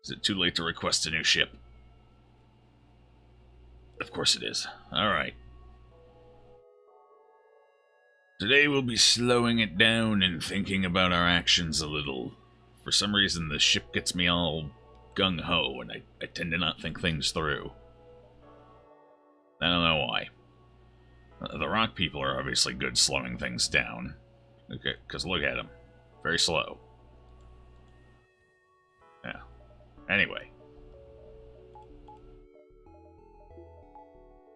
Is it too late to request a new ship? Of course it is. Alright. Today we'll be slowing it down and thinking about our actions a little. For some reason, the ship gets me all gung-ho, and I tend to not think things through. I don't know why. The rock people are obviously good slowing things down. Okay, because look at them. Very slow. Yeah. Anyway.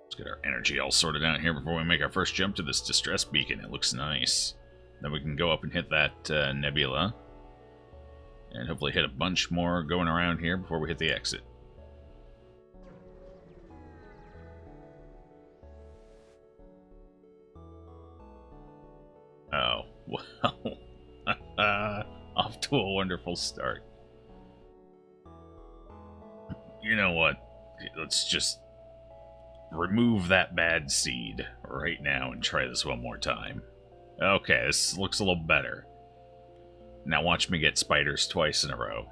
Let's get our energy all sorted out here before we make our first jump to this distress beacon. It looks nice. Then we can go up and hit that nebula. And hopefully hit a bunch more going around here before we hit the exit. Oh, well. Off to a wonderful start. You know what? Let's just remove that bad seed right now and try this one more time. Okay, this looks a little better. Now watch me get spiders twice in a row.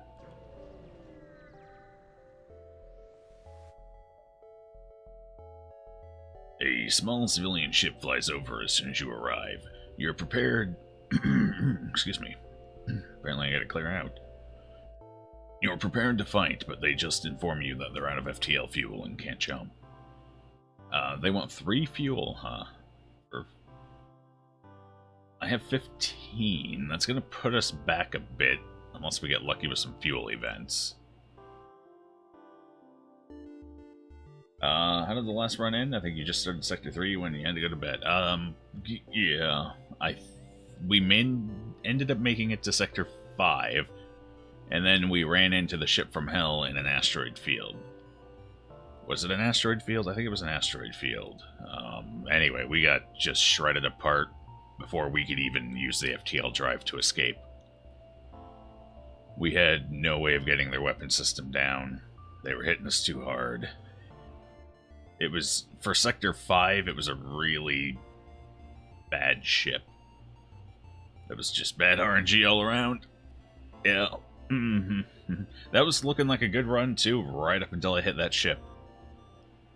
A small civilian ship flies over as soon as you arrive. You're prepared... Excuse me. Apparently I gotta clear out. You're prepared to fight, but they just inform you that they're out of FTL fuel and can't jump. They want 3 fuel, huh? I have 15. That's gonna put us back a bit, unless we get lucky with some fuel events. How did the last run end? I think you just started Sector 3 when you had to go to bed. Yeah. We ended up making it to Sector 5, and then we ran into the ship from hell in an asteroid field. Was it an asteroid field? I think it was an asteroid field. Anyway, we got just shredded apart before we could even use the FTL drive to escape. We had no way of getting their weapon system down. They were hitting us too hard. It was, for Sector 5, it was a really bad ship. It was just bad RNG all around. Yeah. That was looking like a good run, too, right up until I hit that ship.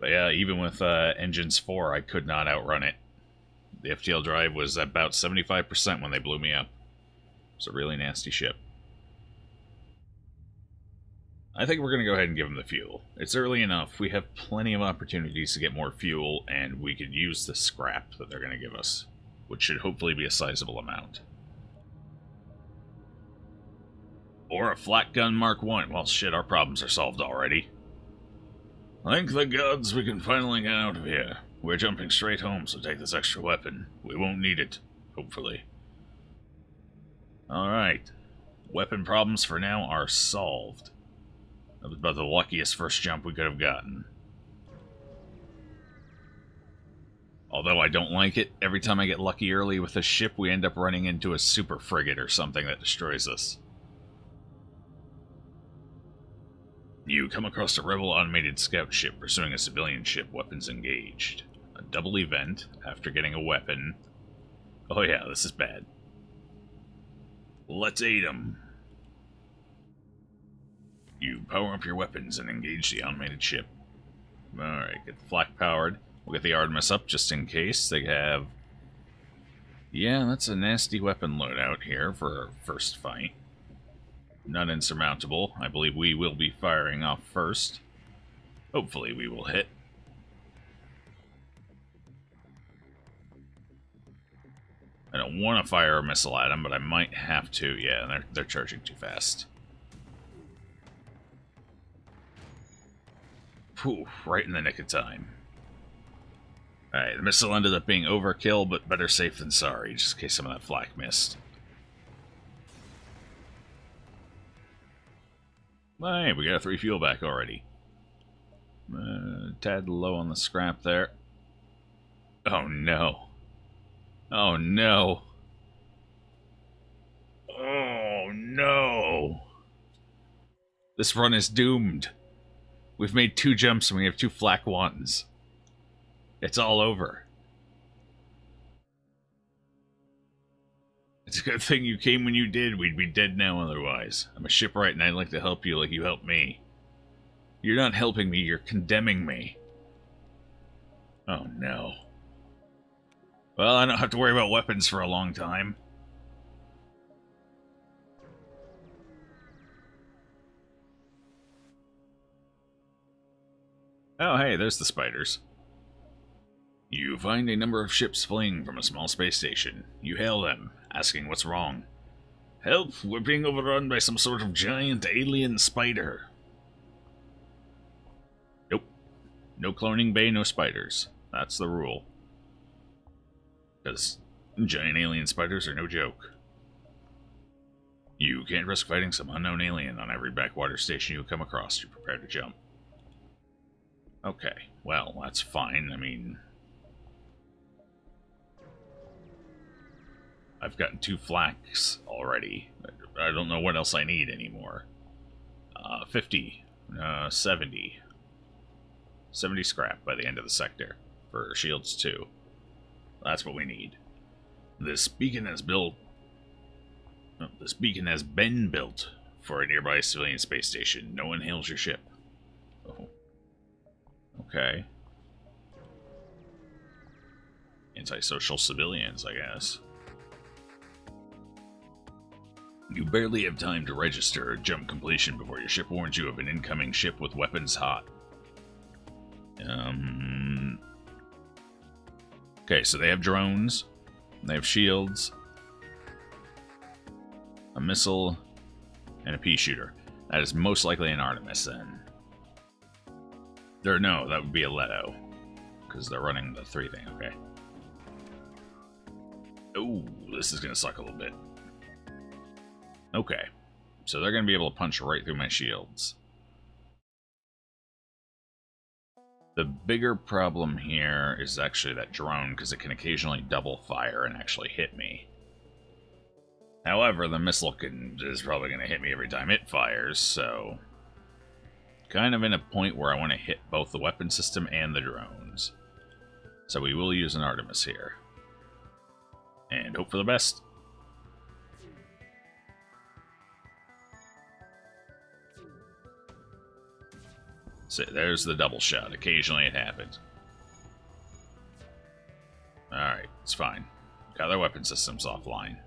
But yeah, even with Engines 4, I could not outrun it. The FTL drive was about 75% when they blew me up. It's a really nasty ship. I think we're going to go ahead and give them the fuel. It's early enough. We have plenty of opportunities to get more fuel, and we could use the scrap that they're going to give us, which should hopefully be a sizable amount. Or a flak gun Mark 1. Well, shit, our problems are solved already. Thank the gods we can finally get out of here. We're jumping straight home, so take this extra weapon. We won't need it, hopefully. Alright. Weapon problems for now are solved. That was about the luckiest first jump we could have gotten. Although I don't like it, every time I get lucky early with a ship, we end up running into a super frigate or something that destroys us. You come across a rebel automated scout ship pursuing a civilian ship, weapons engaged. A double event after getting a weapon. Oh yeah, this is bad. Let's aid them. You power up your weapons and engage the automated ship. Alright, get the flak powered. We'll get the Artemis up just in case. They have... Yeah, that's a nasty weapon loadout here for our first fight. Not insurmountable. I believe we will be firing off first. Hopefully we will hit. I don't want to fire a missile at them, but I might have to. Yeah, they're charging too fast. Whew, right in the nick of time. Alright, the missile ended up being overkill, but better safe than sorry, just in case some of that flak missed. Hey, we got a 3 fuel back already. Tad low on the scrap there. Oh no. Oh no. Oh no. This run is doomed. We've made 2 jumps and we have 2 flak ones. It's all over. It's a good thing you came when you did. We'd be dead now otherwise. I'm a shipwright and I'd like to help you like you helped me. You're not helping me, you're condemning me. Oh no. Well, I don't have to worry about weapons for a long time. Oh, hey, there's the spiders. You find a number of ships fleeing from a small space station. You hail them, asking what's wrong. Help! We're being overrun by some sort of giant alien spider. Nope. No cloning bay, no spiders. That's the rule. Because giant alien spiders are no joke. You can't risk fighting some unknown alien on every backwater station you come across. You're prepared to jump. Okay, well, that's fine. I mean, I've gotten 2 flax already. I don't know what else I need anymore. 50. 70. 70 scrap by the end of the sector. For shields, too. That's what we need. This beacon has been built for a nearby civilian space station. No one hails your ship. Oh. Okay. Antisocial civilians, I guess. You barely have time to register or jump completion before your ship warns you of an incoming ship with weapons hot. Okay, so they have drones. They have shields. A missile. And a pea shooter. That is most likely an Artemis, then. Or no, that would be a Leto. Because they're running the 3 thing, okay. Oh, this is going to suck a little bit. Okay. So they're going to be able to punch right through my shields. The bigger problem here is actually that drone, because it can occasionally double fire and actually hit me. However, the missile is probably going to hit me every time it fires, so... kind of in a point where I want to hit both the weapon system and the drones. So we will use an Artemis here. And hope for the best. So there's the double shot. Occasionally it happens. Alright, it's fine. Got their weapon systems offline.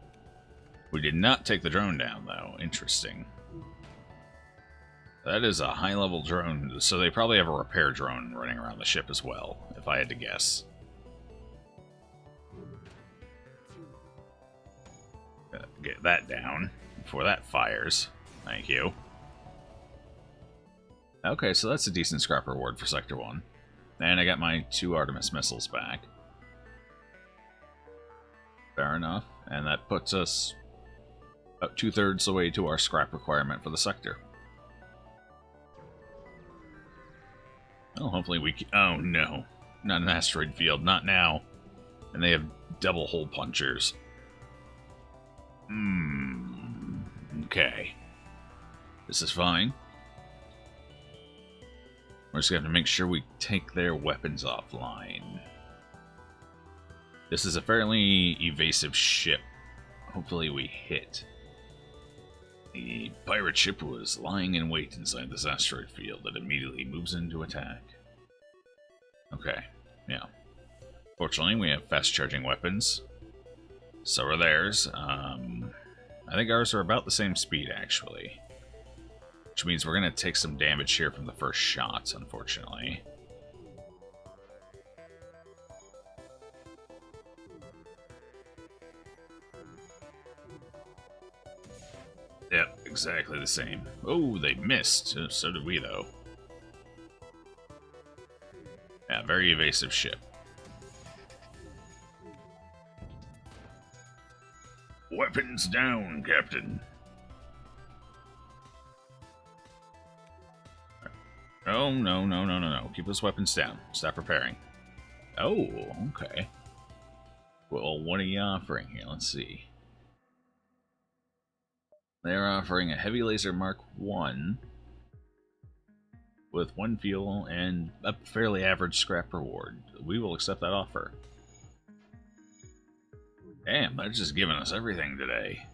We did not take the drone down, though. Interesting. That is a high-level drone, so they probably have a repair drone running around the ship as well, if I had to guess. Get that down before that fires. Thank you. Okay, so that's a decent scrap reward for Sector 1. And I got my 2 Artemis missiles back. Fair enough. And that puts us about 2/3 the way to our scrap requirement for the sector. Well, hopefully we can... oh, no. Not an asteroid field. Not now. And they have double hole punchers. Okay. This is fine. We're just going to have to make sure we take their weapons offline. This is a fairly evasive ship. Hopefully we hit. The pirate ship was lying in wait inside this asteroid field that immediately moves into attack. Okay, yeah. Fortunately, we have fast-charging weapons. So are theirs. I think ours are about the same speed, actually. Which means we're going to take some damage here from the first shots, unfortunately. Yep, exactly the same. Oh, they missed. So did we, though. Yeah, very evasive ship. Weapons down, Captain. Oh, no. Keep those weapons down. Stop repairing. Oh, okay. Well, what are you offering here? Let's see. They're offering a Heavy Laser Mark 1 with 1 fuel and a fairly average scrap reward. We will accept that offer. Damn, they're just giving us everything today.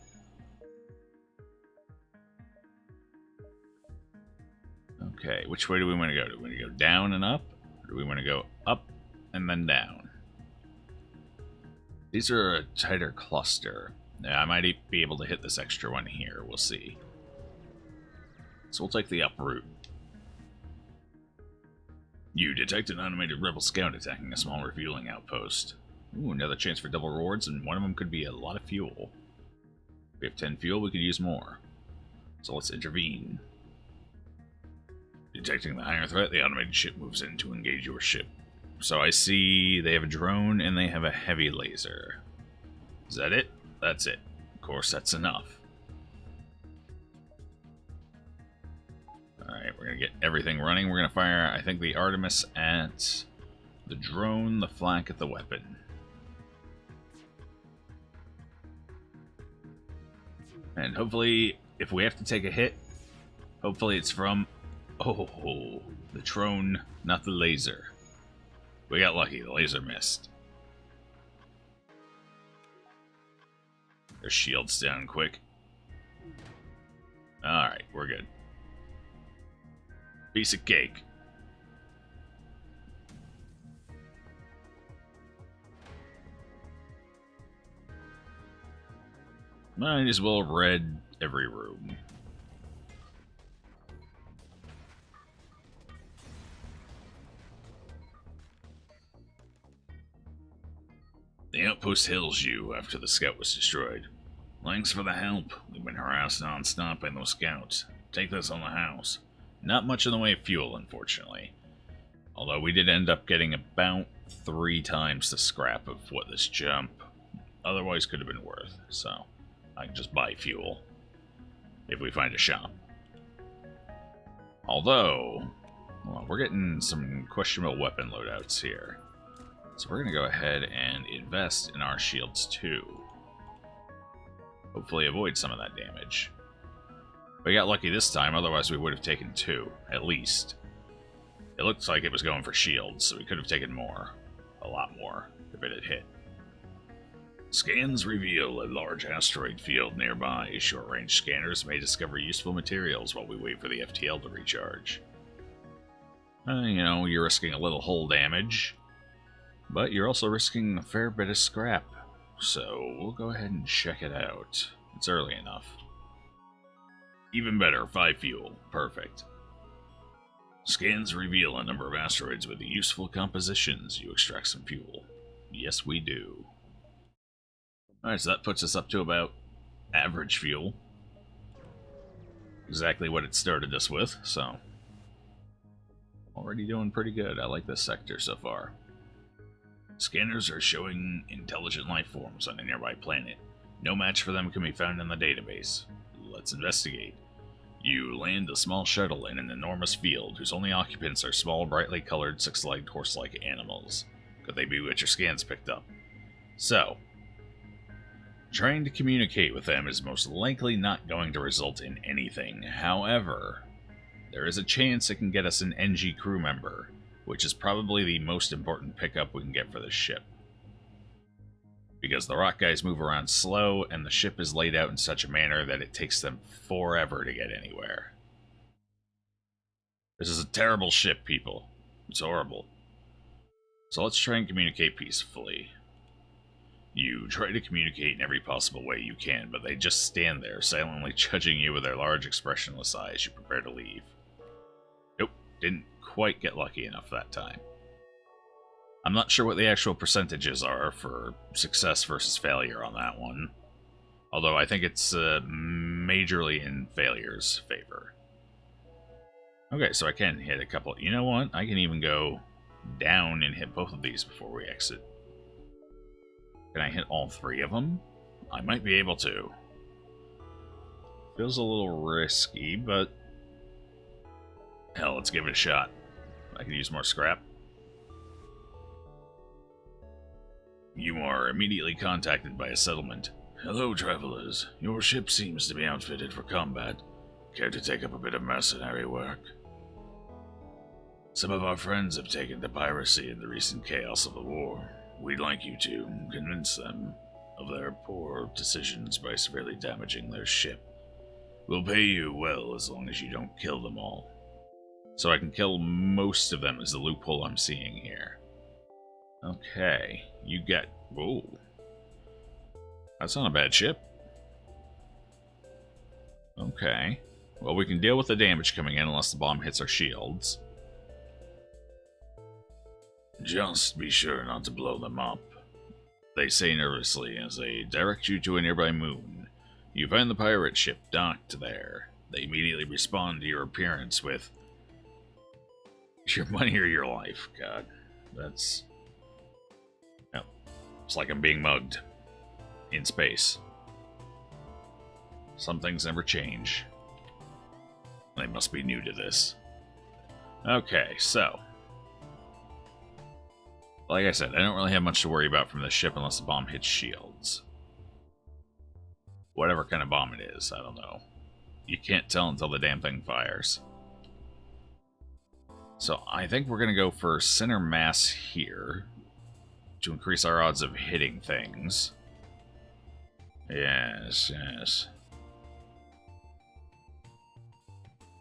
Okay, which way do we want to go? Do we want to go down and up? Or do we want to go up and then down? These are a tighter cluster. Now, I might be able to hit this extra one here. We'll see. So we'll take the up route. You detect an animated rebel scout attacking a small refueling outpost. Ooh, another chance for double rewards, and one of them could be a lot of fuel. If we have 10 fuel, we could use more. So let's intervene. Detecting the higher threat, the automated ship moves in to engage your ship. So I see they have a drone and they have a heavy laser. Is that it? That's it. Of course, that's enough. Alright, we're going to get everything running. We're going to fire, I think, the Artemis at the drone, the flak at the weapon. And hopefully, if we have to take a hit, hopefully it's from... Oh, the drone, not the laser. We got lucky, the laser missed. Their shield's down quick. Alright, we're good. Piece of cake. Might as well red every room. The outpost hails you after the scout was destroyed. Thanks for the help. We've been harassed non-stop by those scouts. Take this on the house. Not much in the way of fuel, unfortunately. Although we did end up getting about 3 times the scrap of what this jump otherwise could have been worth. So, I can just buy fuel if we find a shop. Although, well, we're getting some questionable weapon loadouts here. So we're going to go ahead and invest in our shields too. Hopefully avoid some of that damage. We got lucky this time, otherwise we would have taken 2, at least. It looks like it was going for shields, so we could have taken more. A lot more, if it had hit. Scans reveal a large asteroid field nearby. Short-range scanners may discover useful materials while we wait for the FTL to recharge. You know, you're risking a little hull damage. But you're also risking a fair bit of scrap, so we'll go ahead and check it out. It's early enough. Even better, 5 fuel. Perfect. Scans reveal a number of asteroids with useful compositions. You extract some fuel. Yes, we do. Alright, so that puts us up to about average fuel. Exactly what it started us with, so... already doing pretty good. I like this sector so far. Scanners are showing intelligent life forms on a nearby planet. No match for them can be found in the database. Let's investigate. You land a small shuttle in an enormous field whose only occupants are small, brightly colored, 6-legged, horse-like animals. Could they be what your scans picked up? So, trying to communicate with them is most likely not going to result in anything. However, there is a chance it can get us an NG crew member, which is probably the most important pickup we can get for this ship. Because the rock guys move around slow, and the ship is laid out in such a manner that it takes them forever to get anywhere. This is a terrible ship, people. It's horrible. So let's try and communicate peacefully. You try to communicate in every possible way you can, but they just stand there, silently judging you with their large, expressionless eyes. You prepare to leave. Nope, didn't quite get lucky enough that time. I'm not sure what the actual percentages are for success versus failure on that one. Although I think it's majorly in failure's favor. Okay, so I can hit a couple. You know what? I can even go down and hit both of these before we exit. Can I hit all 3 of them? I might be able to. Feels a little risky, but... hell, let's give it a shot. I could use more scrap. You are immediately contacted by a settlement. Hello, travelers. Your ship seems to be outfitted for combat. Care to take up a bit of mercenary work? Some of our friends have taken to piracy in the recent chaos of the war. We'd like you to convince them. of their poor decisions by severely damaging their ship. We'll pay you well as long as you don't kill them all. So I can kill most of them is the loophole I'm seeing here. Okay, you get... Whoa. That's not a bad ship. Okay. Well, we can deal with the damage coming in unless the bomb hits our shields. Just be sure not to blow them up, they say nervously as they direct you to a nearby moon. You find the pirate ship docked there. They immediately respond to your appearance with your money or your life. God, that's... Oh, it's like I'm being mugged in space. Some things never change. They must be new to this. Okay, so... Like I said, I don't really have much to worry about from this ship unless the bomb hits shields. Whatever kind of bomb it is, I don't know. You can't tell until the damn thing fires. So I think we're going to go for center mass here to increase our odds of hitting things. Yes, yes.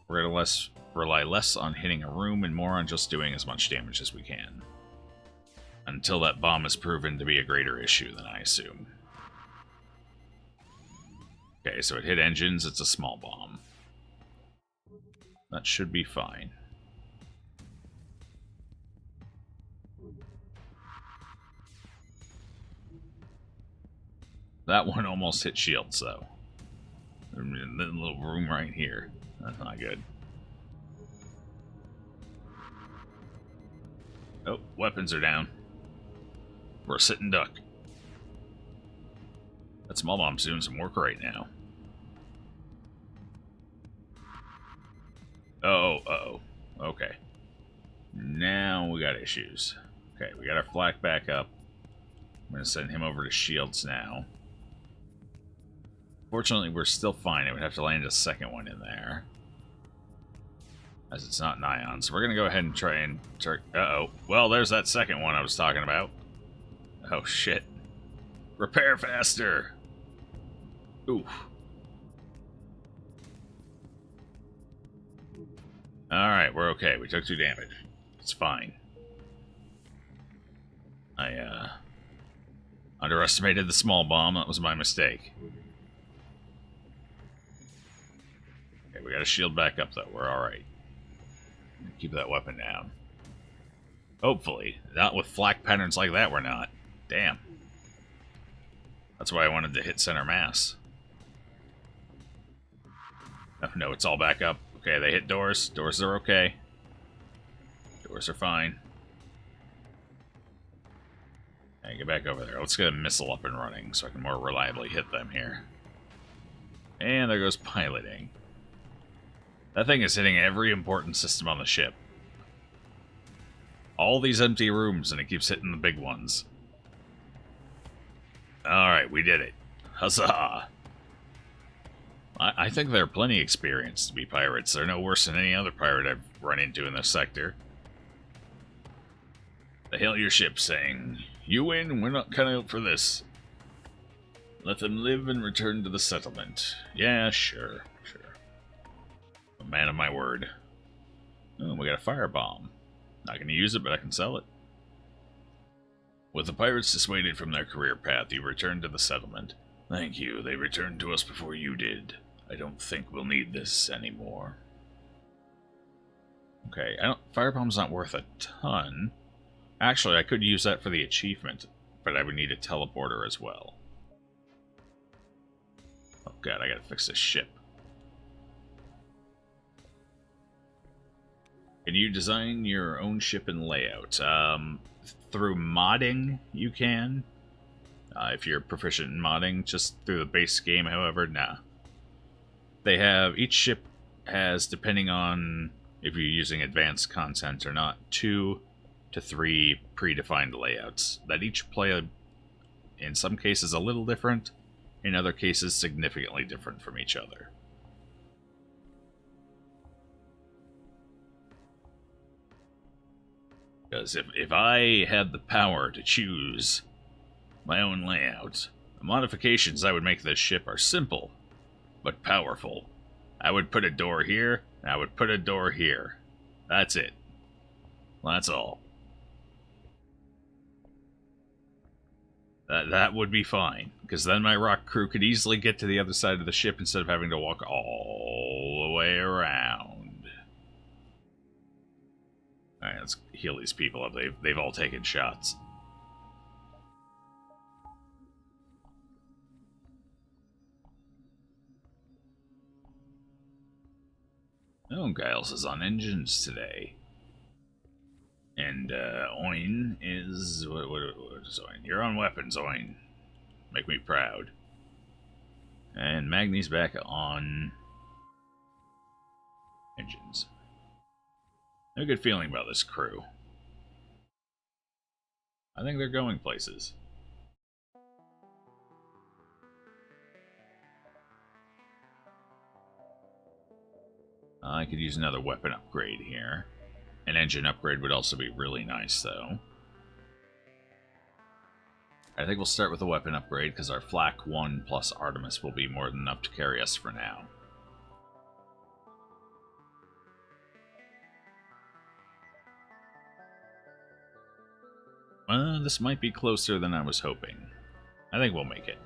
We're going to rely less on hitting a room and more on just doing as much damage as we can. Until that bomb is proven to be a greater issue than I assume. Okay, so it hit engines, it's a small bomb. That should be fine. That one almost hit shields, though. In the little room right here. That's not good. Oh, weapons are down. We're a sitting duck. That small bomb's doing some work right now. Oh, uh-oh. Okay. Now we got issues. Okay, we got our flak back up. I'm going to send him over to shields now. Fortunately, we're still fine. I would have to land a second one in there, as it's not an ion. So we're going to go ahead and try and... Uh-oh. Well, there's that second one I was talking about. Oh, shit. Repair faster! Oof. Alright, we're okay. We took 2 damage. It's fine. I, underestimated the small bomb. That was my mistake. Okay, we got a shield back up, though. We're alright. Keep that weapon down. Hopefully. Not with flak patterns like that, we're not. Damn. That's why I wanted to hit center mass. Oh, no, it's all back up. Okay, they hit doors. Doors are okay. Doors are fine. Okay, get back over there. Let's get a missile up and running so I can more reliably hit them here. And there goes piloting. That thing is hitting every important system on the ship. All these empty rooms, and it keeps hitting the big ones. Alright, we did it. Huzzah! I think they're plenty experienced to be pirates. They're no worse than any other pirate I've run into in this sector. They hail your ship saying, "You win, we're not cut out for this. Let them live and return to the settlement." Yeah, sure, sure. A man of my word. Oh, we got a firebomb. Not going to use it, but I can sell it. With the pirates dissuaded from their career path, you return to the settlement. Thank you, they returned to us before you did. I don't think we'll need this anymore. Okay, firebomb's not worth a ton. Actually, I could use that for the achievement, but I would need a teleporter as well. Oh god, I gotta fix this ship. Can you design your own ship and layout? Through modding, you can. If you're proficient in modding, just through the base game, however, nah. They have, each ship has, depending on if you're using advanced content or not, 2 to 3 predefined layouts that each play, in some cases, a little different, in other cases, significantly different from each other. Because if I had the power to choose my own layout, The modifications I would make to this ship are simple, but powerful. I would put a door here, and I would put a door here. That's it. That's all. That would be fine, because then my rock crew could easily get to the other side of the ship instead of having to walk all the way around. Alright, let's heal these people up. They've all taken shots. Oh, Giles is on engines today. And, Oin is... What is Oin? You're on weapons, Oin. Make me proud. And Magni's back on... engines. I have a good feeling about this crew. I think they're going places. I could use another weapon upgrade here. An engine upgrade would also be really nice, though. I think we'll start with a weapon upgrade, because our Flak 1 plus Artemis will be more than enough to carry us for now. This might be closer than I was hoping. I think we'll make it.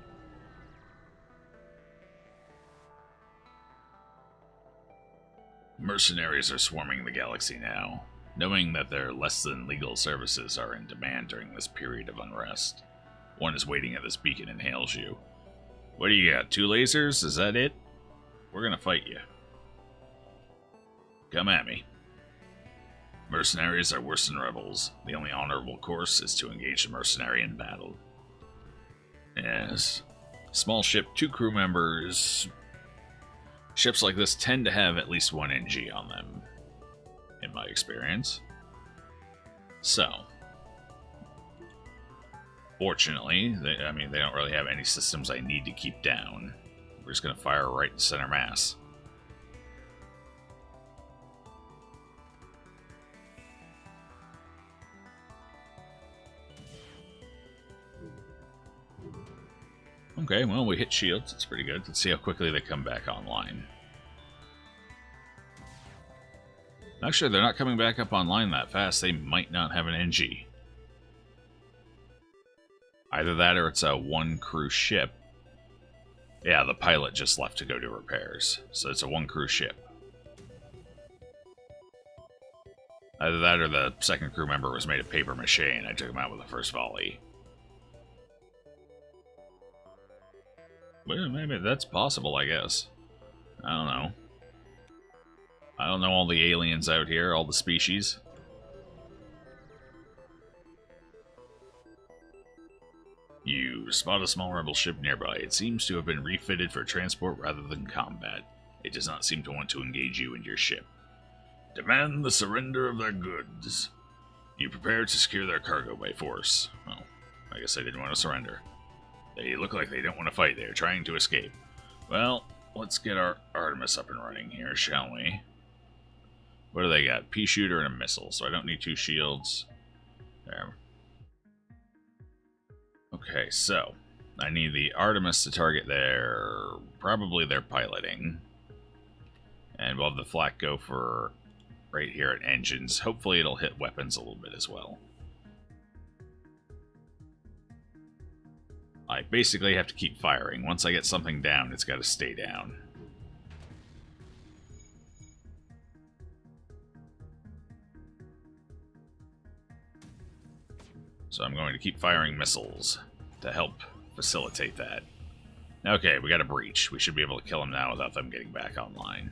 Mercenaries are swarming the galaxy now, knowing that their less-than-legal services are in demand during this period of unrest. One is waiting at this beacon and hails you. What do you got, 2 lasers? Is that it? We're gonna fight you. Come at me. Mercenaries are worse than rebels. The only honorable course is to engage the mercenary in battle. Yes. Small ship, 2 crew members. Ships like this tend to have at least 1 NG on them, in my experience. So, fortunately, they don't really have any systems I need to keep down. We're just going to fire right in center mass. Okay, well, we hit shields. It's pretty good. Let's see how quickly they come back online. Actually, they're not coming back up online that fast. They might not have an NG. Either that or it's a 1 crew ship. Yeah, the pilot just left to go do repairs. So it's a 1 crew ship. Either that or the second crew member was made of paper mache and I took him out with the first volley. Well, maybe that's possible, I guess. I don't know. I don't know all the aliens out here, all the species. You spot a small rebel ship nearby. It seems to have been refitted for transport rather than combat. It does not seem to want to engage you and your ship. Demand the surrender of their goods. You prepare to secure their cargo by force. Well, I guess they didn't want to surrender. They look like they don't want to fight. They're trying to escape. Well, let's get our Artemis up and running here, shall we? What do they got? Pea shooter and a missile, so I don't need 2 shields. There. Okay, so I need the Artemis to target probably their piloting. And we'll have the Flak go for right here at engines. Hopefully it'll hit weapons a little bit as well. I basically have to keep firing. Once I get something down, it's got to stay down. So I'm going to keep firing missiles to help facilitate that. Okay, we got a breach. We should be able to kill them now without them getting back online.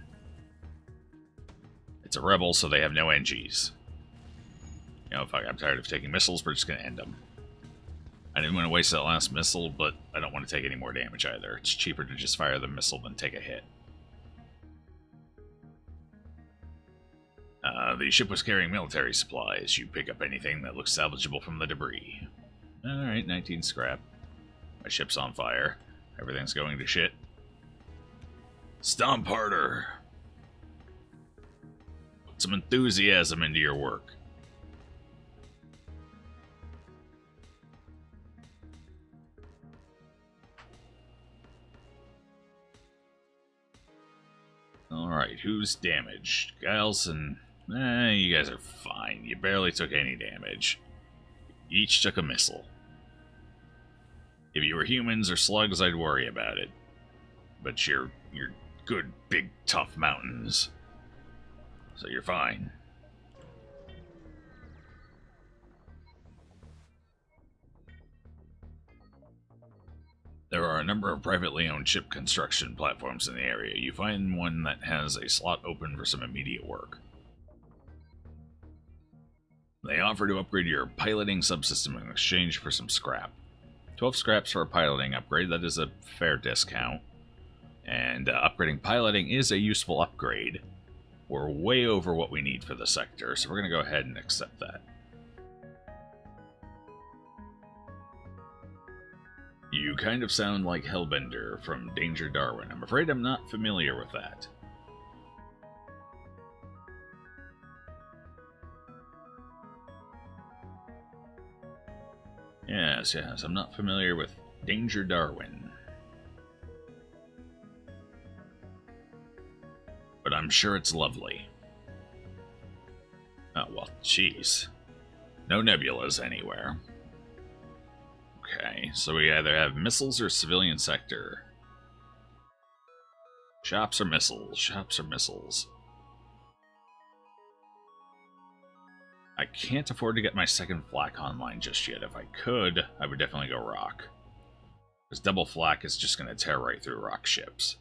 It's a rebel, so they have no NGs. You know, fuck, I'm tired of taking missiles, we're just going to end them. I didn't want to waste that last missile, but I don't want to take any more damage either. It's cheaper to just fire the missile than take a hit. The ship was carrying military supplies. You pick up anything that looks salvageable from the debris. Alright, 19 scrap. My ship's on fire. Everything's going to shit. Stomp harder! Put some enthusiasm into your work. Alright, who's damaged? Giles and... you guys are fine. You barely took any damage. You each took a missile. If you were humans or slugs, I'd worry about it. But you're good, big, tough mountains. So you're fine. There are a number of privately owned ship construction platforms in the area. You find one that has a slot open for some immediate work. They offer to upgrade your piloting subsystem in exchange for some scrap. 12 scraps for a piloting upgrade, that is a fair discount. And upgrading piloting is a useful upgrade. We're way over what we need for the sector, so we're going to go ahead and accept that. You kind of sound like Hellbender from Danger Darwin. I'm afraid I'm not familiar with that. Yes, I'm not familiar with Danger Darwin. But I'm sure it's lovely. Oh, well, jeez. No nebulas anywhere. Okay, so we either have missiles or civilian sector. Shops or missiles? Shops or missiles? I can't afford to get my second flak online just yet. If I could, I would definitely go rock. Because double flak is just going to tear right through rock ships.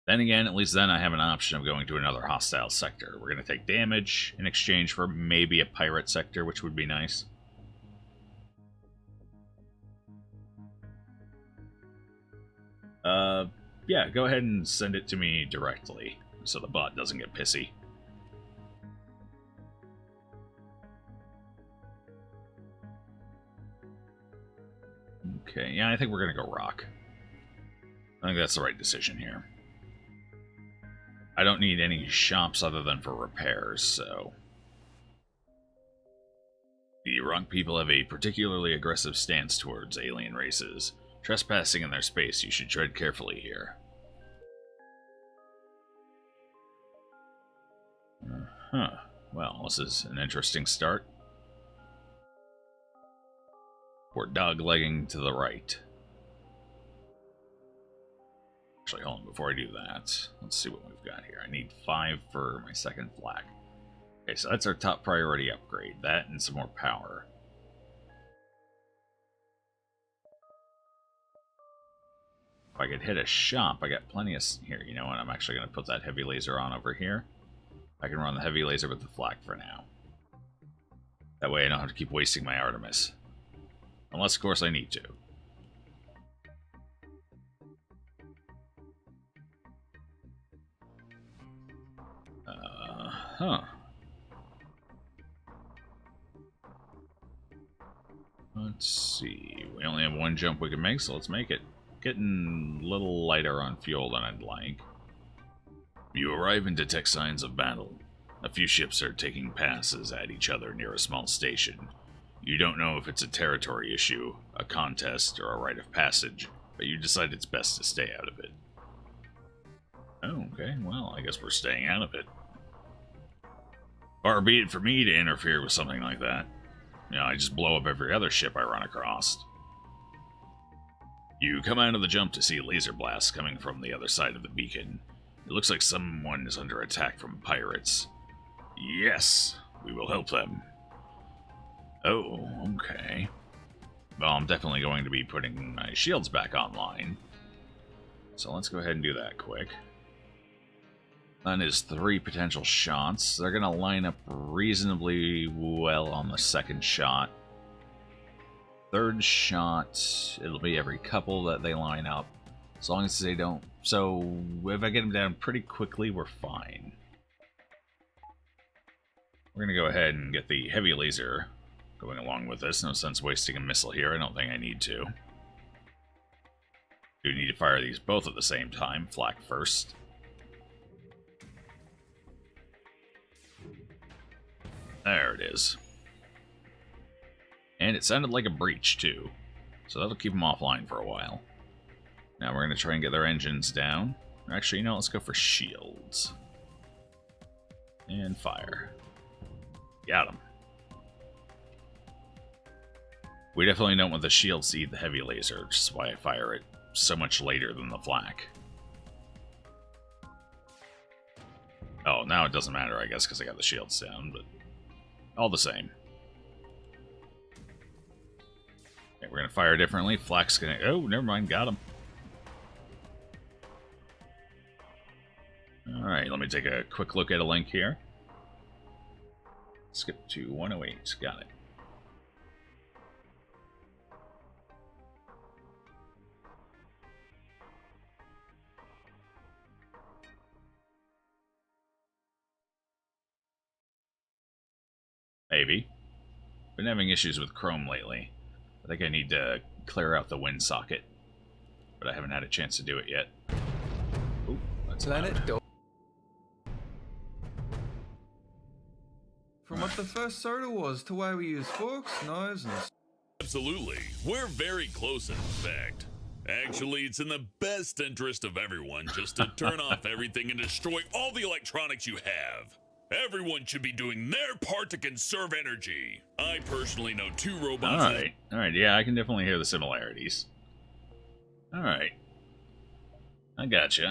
Then again, at least then I have an option of going to another hostile sector. We're going to take damage in exchange for maybe a pirate sector, which would be nice. Yeah, go ahead and send it to me directly, so the bot doesn't get pissy. Okay, yeah, I think we're gonna go rock. I think that's the right decision here. I don't need any shops other than for repairs, so... The rock people have a particularly aggressive stance towards alien races. Trespassing in their space, you should tread carefully here. Well, this is an interesting start. We're doglegging to the right. Actually, hold on, before I do that, let's see what we've got here. I need 5 for my second flak. Okay, so that's our top priority upgrade. That and some more power. If I could hit a shop, I got plenty of... Here, you know what? I'm actually going to put that heavy laser on over here. I can run the heavy laser with the flak for now. That way I don't have to keep wasting my Artemis. Unless, of course, I need to. Let's see. We only have one jump we can make, so let's make it. Getting a little lighter on fuel than I'd like. You arrive and detect signs of battle. A few ships are taking passes at each other near a small station. You don't know if it's a territory issue, a contest, or a rite of passage, but you decide it's best to stay out of it. Oh, okay. Well, I guess we're staying out of it. Far be it for me to interfere with something like that. You know, I just blow up every other ship I run across. You come out of the jump to see laser blasts coming from the other side of the beacon. It looks like someone is under attack from pirates. Yes, we will help them. Oh, okay. Well, I'm definitely going to be putting my shields back online. So let's go ahead and do that quick. That is 3 potential shots. They're going to line up reasonably well on the second shot. Third shot, it'll be every couple that they line up. As long as they don't... So, if I get them down pretty quickly, we're fine. We're going to go ahead and get the heavy laser going along with this. No sense wasting a missile here. I don't think I need to. Do need to fire these both at the same time. Flak first. There it is. And it sounded like a breach, too. So that'll keep them offline for a while. Now we're going to try and get their engines down. Actually, you know, let's go for shields. And fire. Got him. We definitely don't want the shield to eat the heavy laser, which is why I fire it so much later than the flak. Oh, now it doesn't matter, I guess, because I got the shields down, but all the same. Okay, we're going to fire differently. Flak's going to... Oh, never mind, got him. Alright, let me take a quick look at a link here. Skip to 108, got it. Maybe. Been having issues with Chrome lately. I think I need to clear out the wind socket. But I haven't had a chance to do it yet. Ooh, that's Planet loud. From what the first soda was to where we use forks, knives, and... Absolutely. We're very close in fact. Actually, it's in the best interest of everyone just to turn off everything and destroy all the electronics you have. Everyone should be doing their part to conserve energy. I personally know 2 robots. Alright, yeah, I can definitely hear the similarities. Alright. I gotcha.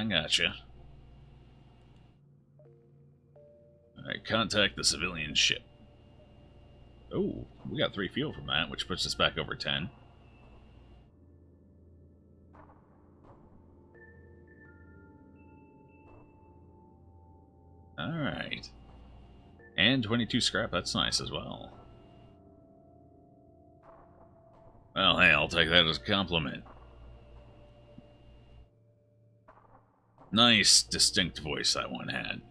Alright, contact the civilian ship. Oh, we got 3 fuel from that, which puts us back over 10. Alright. And 22 scrap, that's nice as well. Well, hey, I'll take that as a compliment. Nice, distinct voice that one had.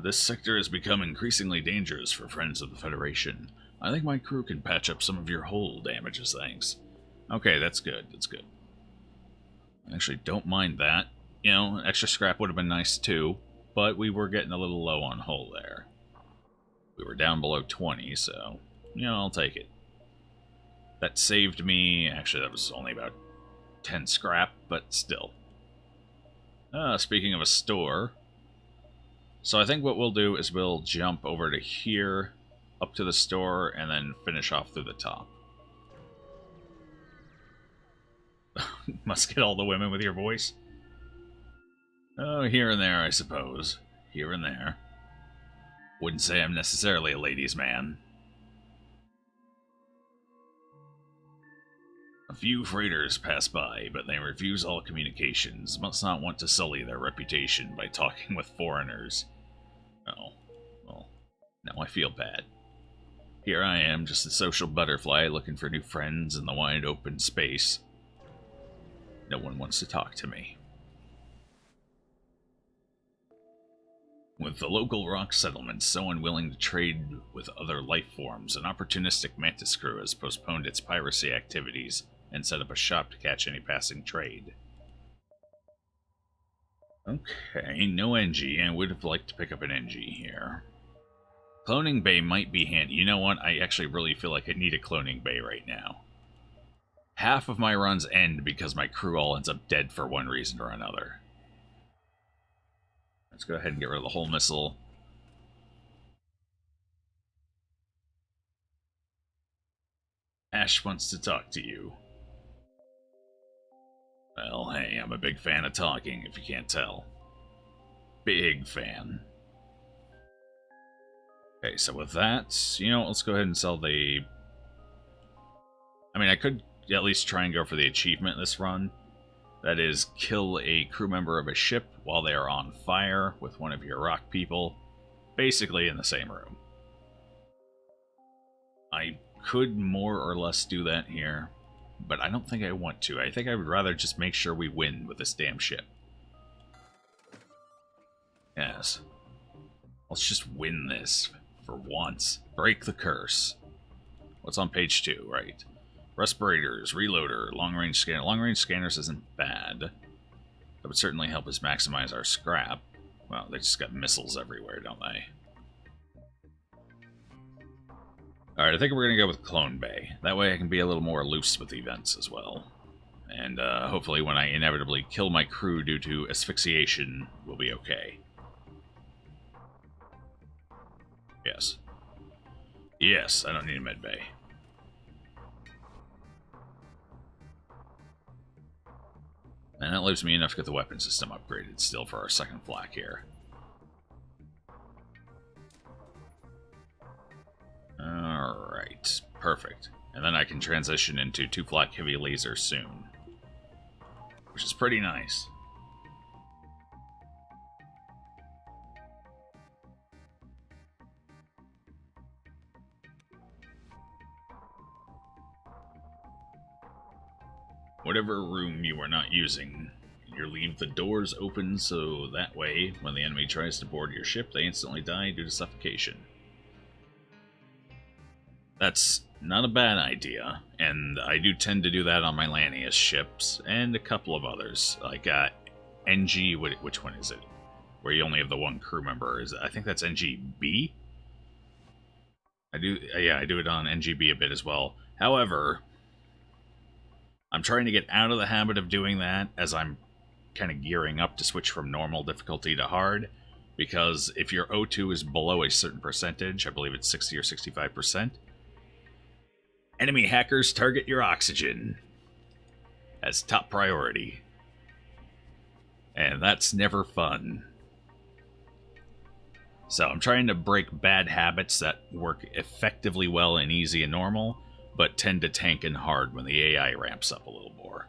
This sector has become increasingly dangerous for Friends of the Federation. I think my crew can patch up some of your hull damages, thanks. Okay, that's good, I actually don't mind that. You know, extra scrap would have been nice too, but we were getting a little low on hull there. We were down below 20, so, you know, I'll take it. That saved me... Actually, that was only about 10 scrap, but still. Speaking of a store... So I think what we'll do is we'll jump over to here, up to the store, and then finish off through the top. Must get all the women with your voice? Oh, here and there, I suppose. Here and there. Wouldn't say I'm necessarily a ladies' man. A few freighters pass by, but they refuse all communications, must not want to sully their reputation by talking with foreigners. Oh, well, now I feel bad. Here I am, just a social butterfly looking for new friends in the wide open space. No one wants to talk to me. With the local rock settlements so unwilling to trade with other life forms, an opportunistic mantis crew has postponed its piracy activities and set up a shop to catch any passing trade. Okay, no NG. I would have liked to pick up an NG here. Cloning bay might be handy. You know what? I actually really feel like I need a cloning bay right now. Half of my runs end because my crew all ends up dead for one reason or another. Let's go ahead and get rid of the whole missile. Ash wants to talk to you. Well, hey, I'm a big fan of talking, if you can't tell. Big fan. Okay, so with that, you know, let's go ahead and sell the... I mean, I could at least try and go for the achievement this run. That is, kill a crew member of a ship while they are on fire with one of your rock people, basically in the same room. I could more or less do that here, but I don't think I want to. I think I would rather just make sure we win with this damn ship. Yes. Let's just win this for once. Break the curse. What's on page 2, right? Respirators, reloader, long-range scanner. Long-range scanners isn't bad. That would certainly help us maximize our scrap. Well, they just got missiles everywhere, don't they? Alright, I think we're going to go with Clone Bay. That way I can be a little more loose with events as well. And hopefully when I inevitably kill my crew due to asphyxiation, we'll be okay. Yes. Yes, I don't need a med bay. And that leaves me enough to get the weapon system upgraded still for our second flak here. Alright, perfect. And then I can transition into 2 flak heavy laser soon. Which is pretty nice. Whatever room you are not using, you leave the doors open so that way, when the enemy tries to board your ship, they instantly die due to suffocation. That's not a bad idea, and I do tend to do that on my Lanius ships, and a couple of others, like NG, which one is it? Where you only have the one crew member. I think that's NGB? I do it on NGB a bit as well. However, I'm trying to get out of the habit of doing that as I'm kind of gearing up to switch from normal difficulty to hard, because if your O2 is below a certain percentage, I believe it's 60 or 65%, enemy hackers target your oxygen as top priority. And that's never fun. So I'm trying to break bad habits that work effectively well in easy and normal, but tend to tank in hard when the AI ramps up a little more.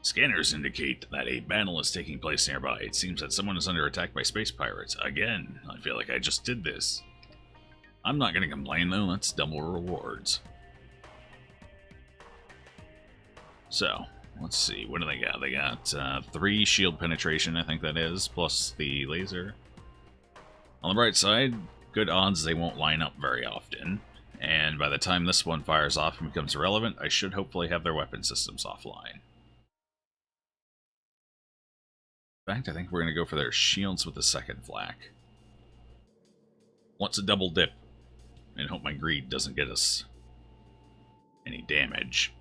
Scanners indicate that a battle is taking place nearby. It seems that someone is under attack by space pirates. Again, I feel like I just did this. I'm not going to complain, though. That's double rewards. So, let's see. What do they got? They got 3 shield penetration, I think that is, plus the laser. On the bright side, good odds they won't line up very often. And by the time this one fires off and becomes irrelevant, I should hopefully have their weapon systems offline. In fact, I think we're going to go for their shields with the second flak. Let's double dip and hope my greed doesn't get us any damage.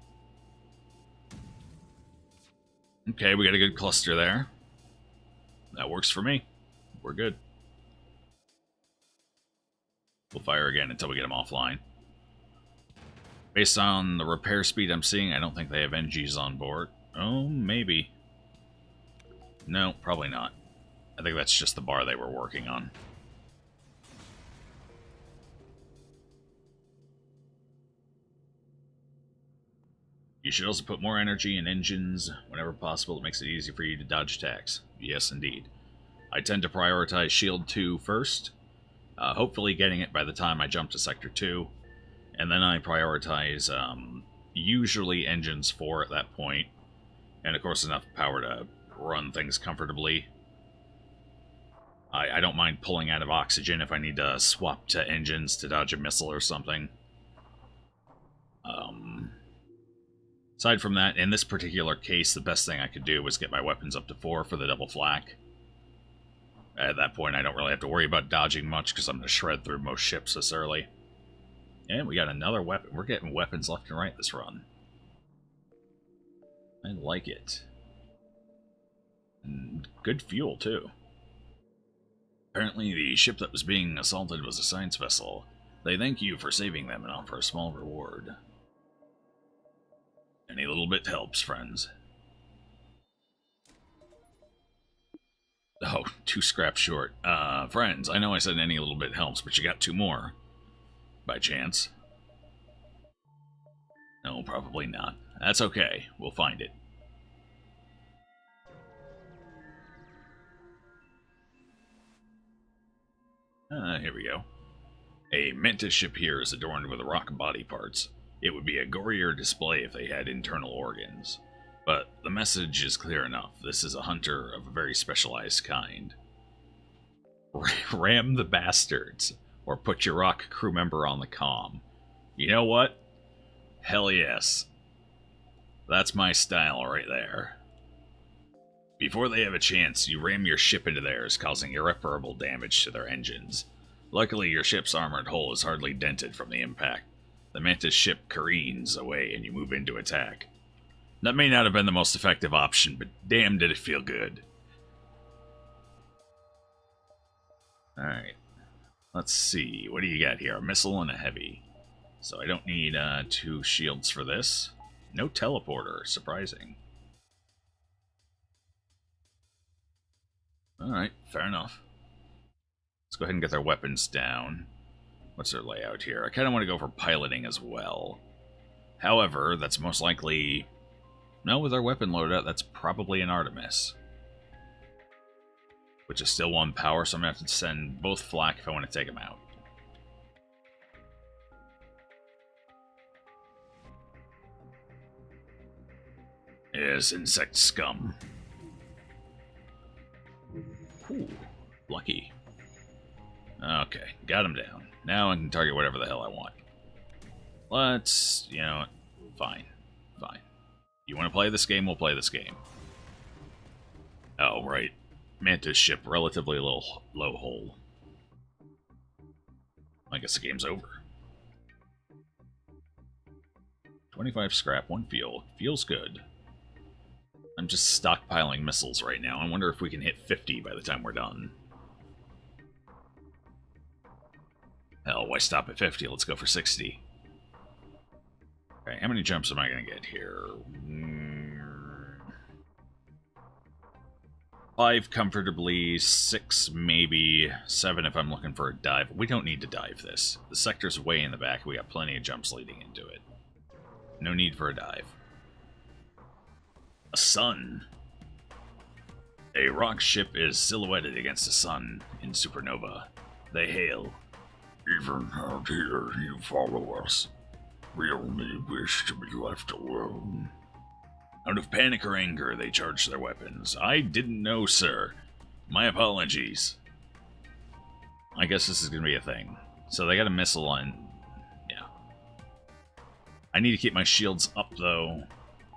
Okay, we got a good cluster there. That works for me. We're good. We'll fire again until we get them offline. Based on the repair speed I'm seeing, I don't think they have NGs on board. Oh, maybe. No, probably not. I think that's just the bar they were working on. You should also put more energy in engines whenever possible. It makes it easy for you to dodge attacks. Yes, indeed. I tend to prioritize Shield 2 first, hopefully getting it by the time I jump to Sector 2, and then I prioritize usually Engines 4 at that point, and of course enough power to run things comfortably. I don't mind pulling out of oxygen if I need to swap to engines to dodge a missile or something. Aside from that, in this particular case, the best thing I could do was get my weapons up to 4 for the double flak. At that point, I don't really have to worry about dodging much because I'm going to shred through most ships this early. And we got another weapon. We're getting weapons left and right this run. I like it. And good fuel, too. Apparently, the ship that was being assaulted was a science vessel. They thank you for saving them and offer a small reward. Any little bit helps, friends. Oh, 2 scraps short. Friends, I know I said any little bit helps, but you got 2 more. By chance? No, probably not. That's okay. We'll find it. Here we go. A Mantis ship here is adorned with rock body parts. It would be a gorier display if they had internal organs. But the message is clear enough. This is a hunter of a very specialized kind. Ram the bastards, or put your rock crew member on the comm. You know what? Hell yes. That's my style right there. Before they have a chance, you ram your ship into theirs, causing irreparable damage to their engines. Luckily, your ship's armored hull is hardly dented from the impact. The Mantis ship careens away and you move in to attack. That may not have been the most effective option, but damn did it feel good. Alright. Let's see. What do you got here? A missile and a heavy. So I don't need 2 shields for this. No teleporter. Surprising. Alright, fair enough. Let's go ahead and get their weapons down. What's their layout here? I kind of want to go for piloting as well. However, that's most likely... No, with our weapon loadout, that's probably an Artemis. Which is still 1 power, so I'm going to have to send both flak if I want to take them out. Yes, insect scum. Ooh, lucky. Okay, got him down. Now I can target whatever the hell I want. Let's, you know, fine. You want to play this game, we'll play this game. Oh, right. Mantis ship, relatively low hull. I guess the game's over. 25 scrap, 1 fuel. Feels good. I'm just stockpiling missiles right now. I wonder if we can hit 50 by the time we're done. Hell, why stop at 50? Let's go for 60. Okay, how many jumps am I going to get here? 5 comfortably, 6 maybe, 7 if I'm looking for a dive. We don't need to dive this. The sector's way in the back. We got plenty of jumps leading into it. No need for a dive. A sun. A rock ship is silhouetted against the sun in supernova. They hail. Even out here, you follow us. We only wish to be left alone. Out of panic or anger, they charge their weapons. I didn't know, sir. My apologies. I guess this is going to be a thing. So they got a missile on... Yeah. I need to keep my shields up, though,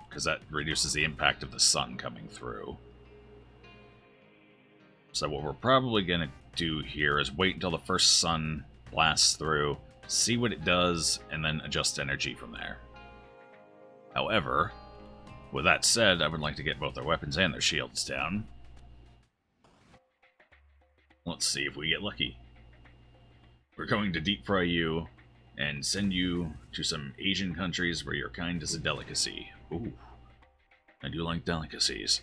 because that reduces the impact of the sun coming through. So what we're probably going to do here is wait until the first sun blasts through, see what it does, and then adjust energy from there. However, with that said, I would like to get both their weapons and their shields down. Let's see if we get lucky. We're going to deep fry you and send you to some Asian countries where your kind is a delicacy. Ooh, I do like delicacies.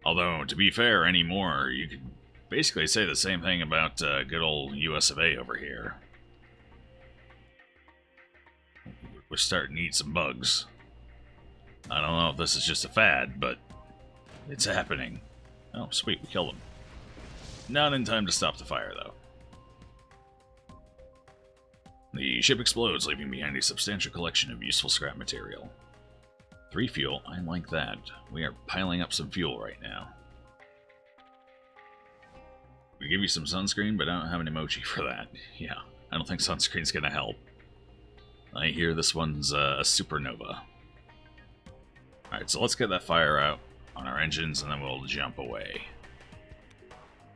Although, to be fair anymore, you could basically say the same thing about good old US of A over here. We're starting to eat some bugs. I don't know if this is just a fad, but it's happening. Oh, sweet, we killed him. Not in time to stop the fire, though. The ship explodes, leaving behind a substantial collection of useful scrap material. 3 fuel, I like that. We are piling up some fuel right now. We give you some sunscreen, but I don't have an emoji for that. Yeah, I don't think sunscreen's gonna help. I hear this one's a supernova. Alright, so let's get that fire out on our engines, and then we'll jump away.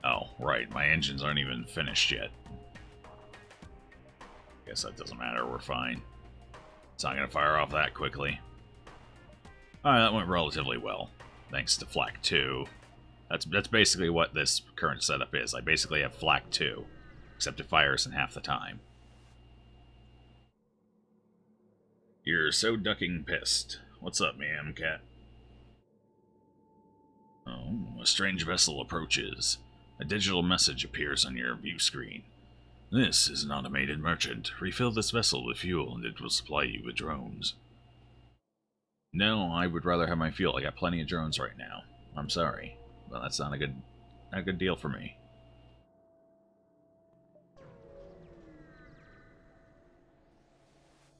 Oh, right, my engines aren't even finished yet. Guess that doesn't matter, we're fine. It's not going to fire off that quickly. Alright, that went relatively well, thanks to Flak 2. That's basically what this current setup is. I basically have Flak 2, except it fires in half the time. You're so ducking pissed. What's up, ma'am, cat? Oh, a strange vessel approaches. A digital message appears on your view screen. This is an automated merchant. Refill this vessel with fuel and it will supply you with drones. No, I would rather have my fuel. I got plenty of drones right now. I'm sorry. Well, that's not a good deal for me.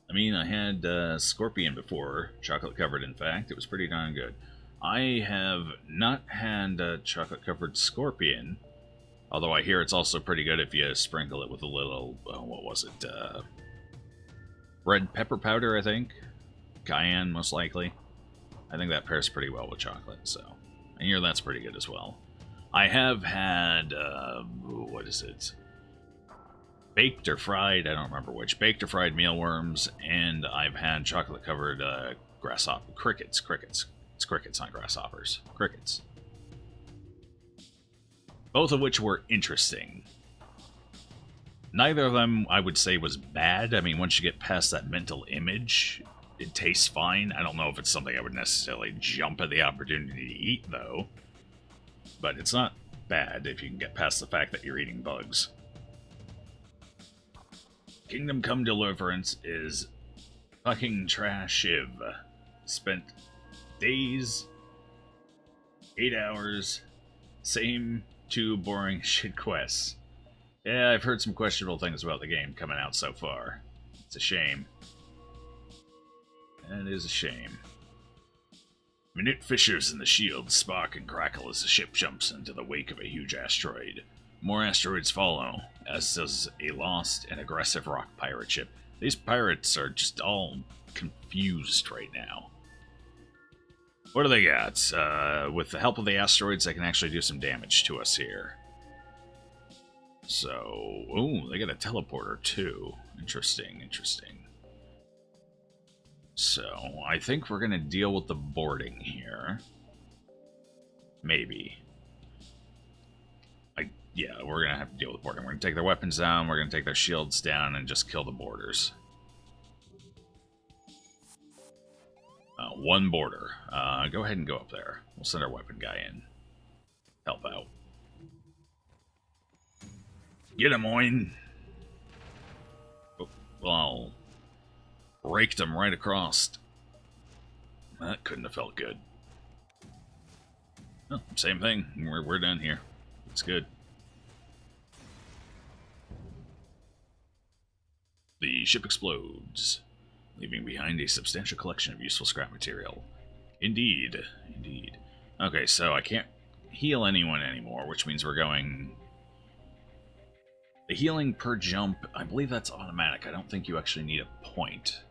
I mean, I had Scorpion before, chocolate-covered, in fact. It was pretty darn good. I have not had chocolate-covered Scorpion, although I hear it's also pretty good if you sprinkle it with a little, what was it, red pepper powder, I think? Cayenne, most likely. I think that pairs pretty well with chocolate, so I hear that's pretty good as well. I have had, what is it? Baked or fried, I don't remember which. Baked or fried mealworms, and I've had chocolate-covered grasshopper crickets. It's crickets, not grasshoppers. Crickets. Both of which were interesting. Neither of them, I would say, was bad. I mean, once you get past that mental image, it tastes fine. I don't know if it's something I would necessarily jump at the opportunity to eat, though. But it's not bad if you can get past the fact that you're eating bugs. Kingdom Come Deliverance is fucking trash-iv. Spent days, 8 hours, same 2 boring shit quests. Yeah, I've heard some questionable things about the game coming out so far. It's a shame. It is a shame. Minute fissures in the shield spark and crackle as the ship jumps into the wake of a huge asteroid. More asteroids follow, as does a lost and aggressive rock pirate ship. These pirates are just all confused right now. What do they got? With the help of the asteroids, they can actually do some damage to us here. So, ooh, they got a teleporter too. Interesting. So, I think we're going to deal with the boarding here. Maybe. Yeah, we're going to have to deal with boarding. We're going to take their weapons down, we're going to take their shields down, and just kill the boarders. 1 border. Go ahead and go up there. We'll send our weapon guy in. Help out. Get him, Oin! Oh, well, raked him right across. That couldn't have felt good. Oh, same thing. We're done here. It's good. The ship explodes, leaving behind a substantial collection of useful scrap material. Indeed. Okay, so I can't heal anyone anymore, which means we're going... The healing per jump, I believe that's automatic. I don't think you actually need a point.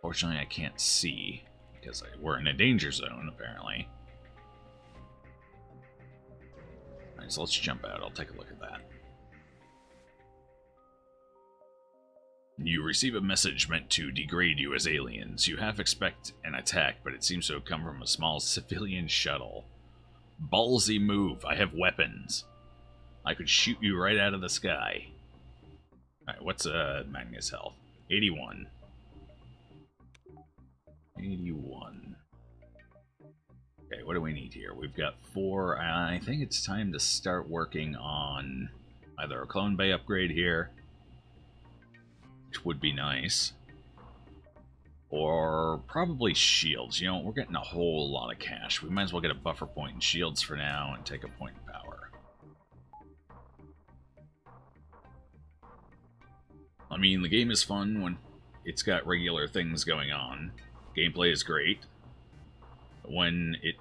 Fortunately, I can't see, because we're in a danger zone, apparently. Alright, so let's jump out. I'll take a look at that. You receive a message meant to degrade you as aliens. You half expect an attack, but it seems to have come from a small civilian shuttle. Ballsy move. I have weapons. I could shoot you right out of the sky. Alright, what's Magnus' health? 81. 81. Okay, what do we need here? We've got 4. I think it's time to start working on either a clone bay upgrade here, which would be nice, or probably shields. You know, we're getting a whole lot of cash. We might as well get a buffer point in shields for now and take a point in power. I mean, the game is fun when it's got regular things going on. Gameplay is great. When it...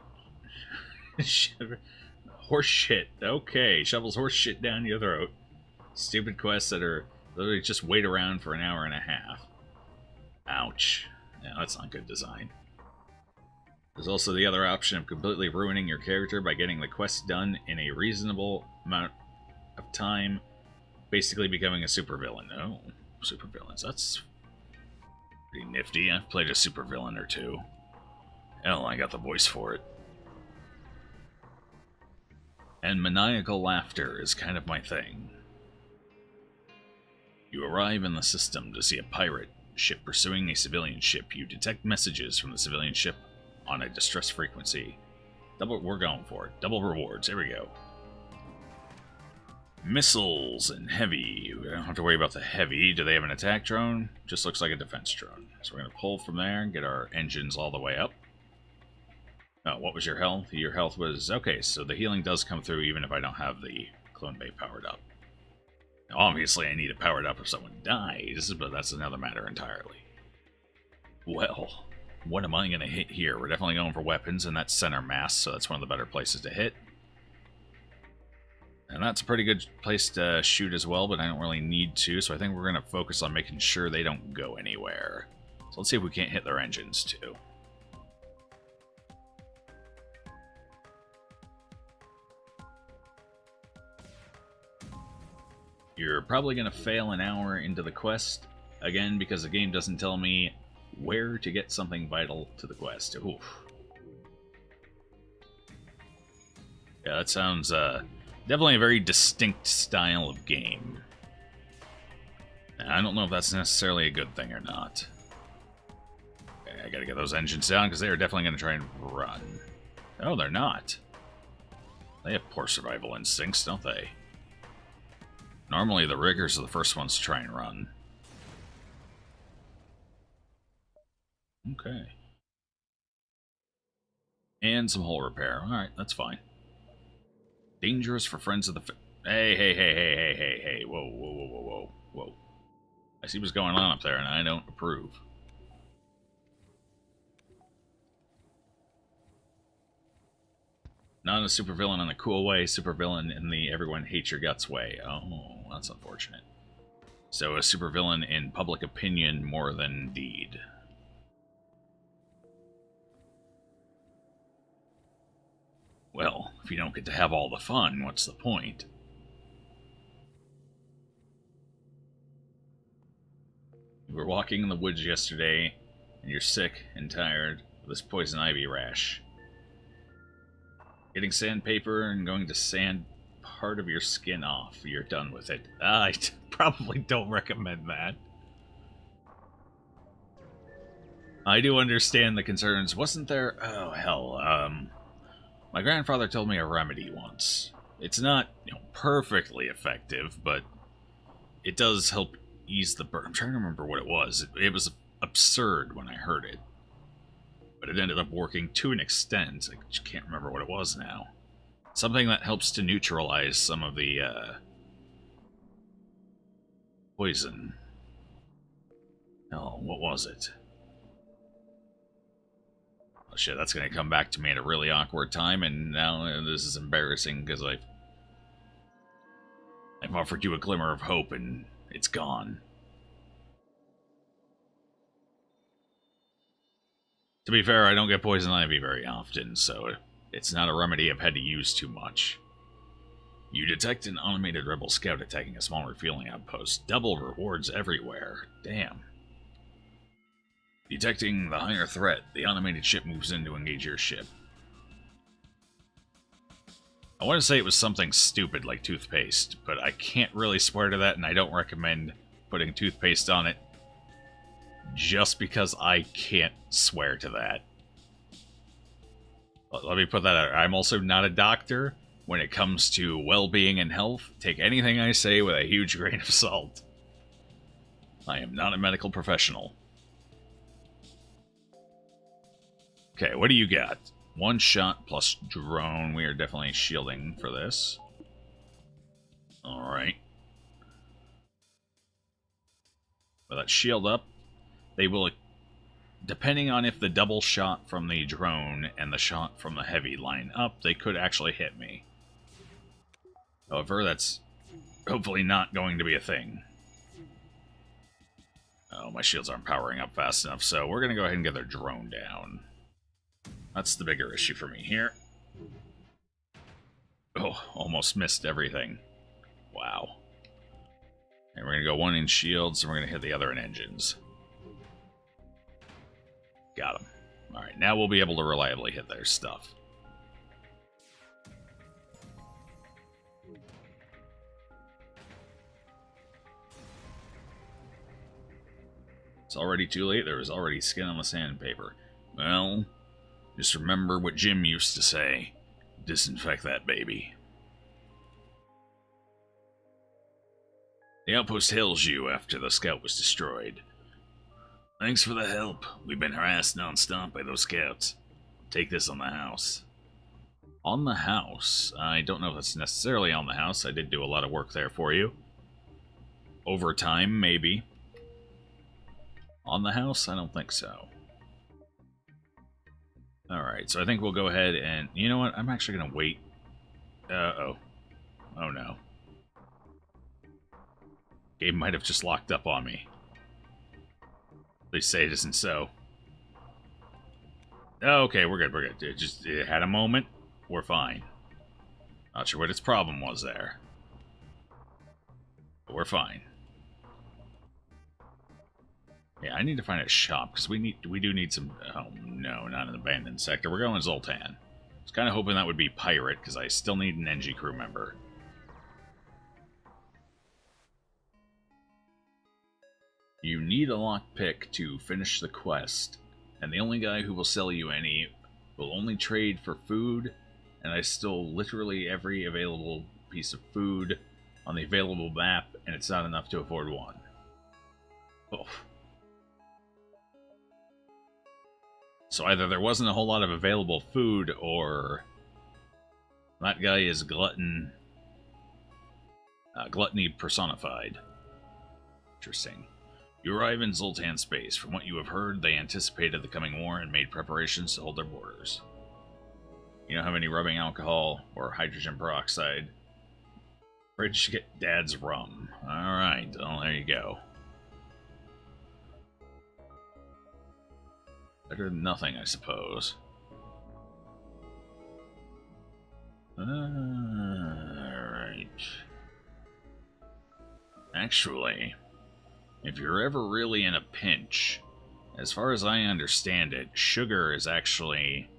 horse shit. Okay, shovels horse shit down your throat. Stupid quests that are literally just wait around for an hour and a half. Ouch. Yeah, that's not good design. There's also the other option of completely ruining your character by getting the quest done in a reasonable amount of time, basically becoming a supervillain. Oh, supervillains. That's pretty nifty. I've played a supervillain or two. Hell, I got the voice for it. And maniacal laughter is kind of my thing. You arrive in the system to see a pirate ship pursuing a civilian ship. You detect messages from the civilian ship on a distress frequency. We're going for it. Double rewards. Here we go. Missiles and heavy. We don't have to worry about the heavy. Do they have an attack drone? Just looks like a defense drone. So we're going to pull from there and get our engines all the way up. Oh, what was your health? Your health was... Okay, so the healing does come through even if I don't have the clone bay powered up. Now, obviously, I need it powered up if someone dies, but that's another matter entirely. Well, what am I going to hit here? We're definitely going for weapons, and that's center mass, so that's one of the better places to hit. And that's a pretty good place to shoot as well, but I don't really need to, so I think we're going to focus on making sure they don't go anywhere. So let's see if we can't hit their engines, too. You're probably going to fail an hour into the quest, again, because the game doesn't tell me where to get something vital to the quest. Oof. Yeah, that sounds definitely a very distinct style of game. I don't know if that's necessarily a good thing or not. Okay, I gotta get those engines down, because they are definitely going to try and run. Oh, they're not. They have poor survival instincts, don't they? Normally, the riggers are the first ones to try and run. Okay. And some hull repair. Alright, that's fine. Dangerous for friends of the... Hey, hey, hey, hey, hey, hey, hey. Whoa, whoa, whoa, whoa, whoa, whoa. I see what's going on up there, and I don't approve. Not a supervillain in a cool way, supervillain in the everyone hates your guts way. Oh, that's unfortunate. So a supervillain in public opinion more than deed. Well, if you don't get to have all the fun, what's the point? You were walking in the woods yesterday, and you're sick and tired of this poison ivy rash. Getting sandpaper and going to sand part of your skin off. You're done with it. I probably don't recommend that. I do understand the concerns. Wasn't there... Oh, hell. My grandfather told me a remedy once. It's not, perfectly effective, but it does help ease the burn. I'm trying to remember what it was. It was absurd when I heard it. But it ended up working to an extent. I just can't remember what it was now. Something that helps to neutralize some of the poison. Oh, what was it? Oh shit, that's going to come back to me at a really awkward time, and now this is embarrassing because I've offered you a glimmer of hope and it's gone. To be fair, I don't get poison ivy very often, so it's not a remedy I've had to use too much. You detect an automated rebel scout attacking a small refueling outpost. Double rewards everywhere. Damn. Detecting the higher threat, the automated ship moves in to engage your ship. I want to say it was something stupid like toothpaste, but I can't really swear to that, and I don't recommend putting toothpaste on it just because I can't swear to that. Let me put that out. I'm also not a doctor. When it comes to well-being and health, take anything I say with a huge grain of salt. I am not a medical professional. Okay, what do you got? One shot plus drone. We are definitely shielding for this. Alright. With that shield up, they will... Depending on if the double shot from the drone and the shot from the heavy line up, they could actually hit me. However, that's hopefully not going to be a thing. Oh, my shields aren't powering up fast enough, so we're going to go ahead and get their drone down. That's the bigger issue for me here. Oh, almost missed everything. Wow. And we're going to go one in shields, and we're going to hit the other in engines. Got them. Alright, now we'll be able to reliably hit their stuff. It's already too late. There was already skin on the sandpaper. Well, just remember what Jim used to say. Disinfect that baby. The outpost hails you after the scout was destroyed. Thanks for the help. We've been harassed non-stop by those scouts. Take this on the house. On the house? I don't know if that's necessarily on the house. I did do a lot of work there for you. Over time, maybe. On the house? I don't think so. Alright, so I think we'll go ahead and... You know what? I'm actually going to wait. Uh-oh. Oh, no. Game might have just locked up on me. At least say it isn't so. Okay, we're good, we're good. It had a moment. We're fine. Not sure what its problem was there. We're fine. Yeah, I need to find a shop, because we do need some... Oh, no, not an abandoned sector. We're going Zoltan. I was kind of hoping that would be Pirate, because I still need an NG crew member. You need a lockpick to finish the quest, and the only guy who will sell you any will only trade for food, and I stole literally every available piece of food on the available map, and it's not enough to afford one. Oh. So either there wasn't a whole lot of available food, or that guy is gluttony personified. Interesting. You arrive in Zoltan space. From what you have heard, they anticipated the coming war and made preparations to hold their borders. You don't have any rubbing alcohol or hydrogen peroxide. Fridge to get Dad's rum. Alright, well, there you go. Better than nothing, I suppose. Alright. Actually, if you're ever really in a pinch, as far as I understand it, sugar is actually...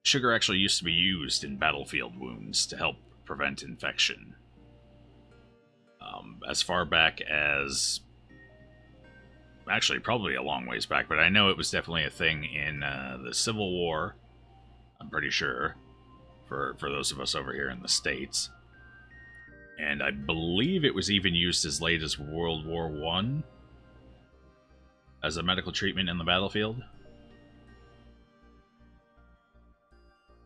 sugar actually used to be used in battlefield wounds to help prevent infection. As far back as... Actually, probably a long ways back, but I know it was definitely a thing in the Civil War. I'm pretty sure. For those of us over here in the States. And I believe it was even used as late as World War I as a medical treatment in the battlefield.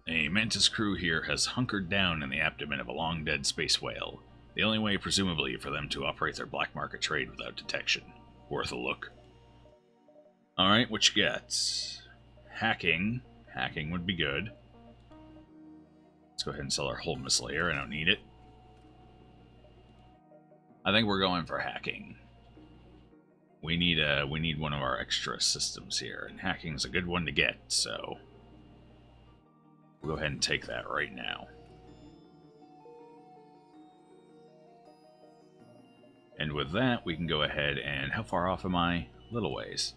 A Mantis crew here has hunkered down in the abdomen of a long-dead space whale. The only way, presumably, for them to operate their black market trade without detection. Worth a look. Alright, what you got? Hacking. Hacking would be good. Let's go ahead and sell our Hold Slayer. I don't need it. I think we're going for hacking. We need one of our extra systems here, and hacking's a good one to get, so we'll go ahead and take that right now. And with that, we can go ahead and... How far off am I? Little ways.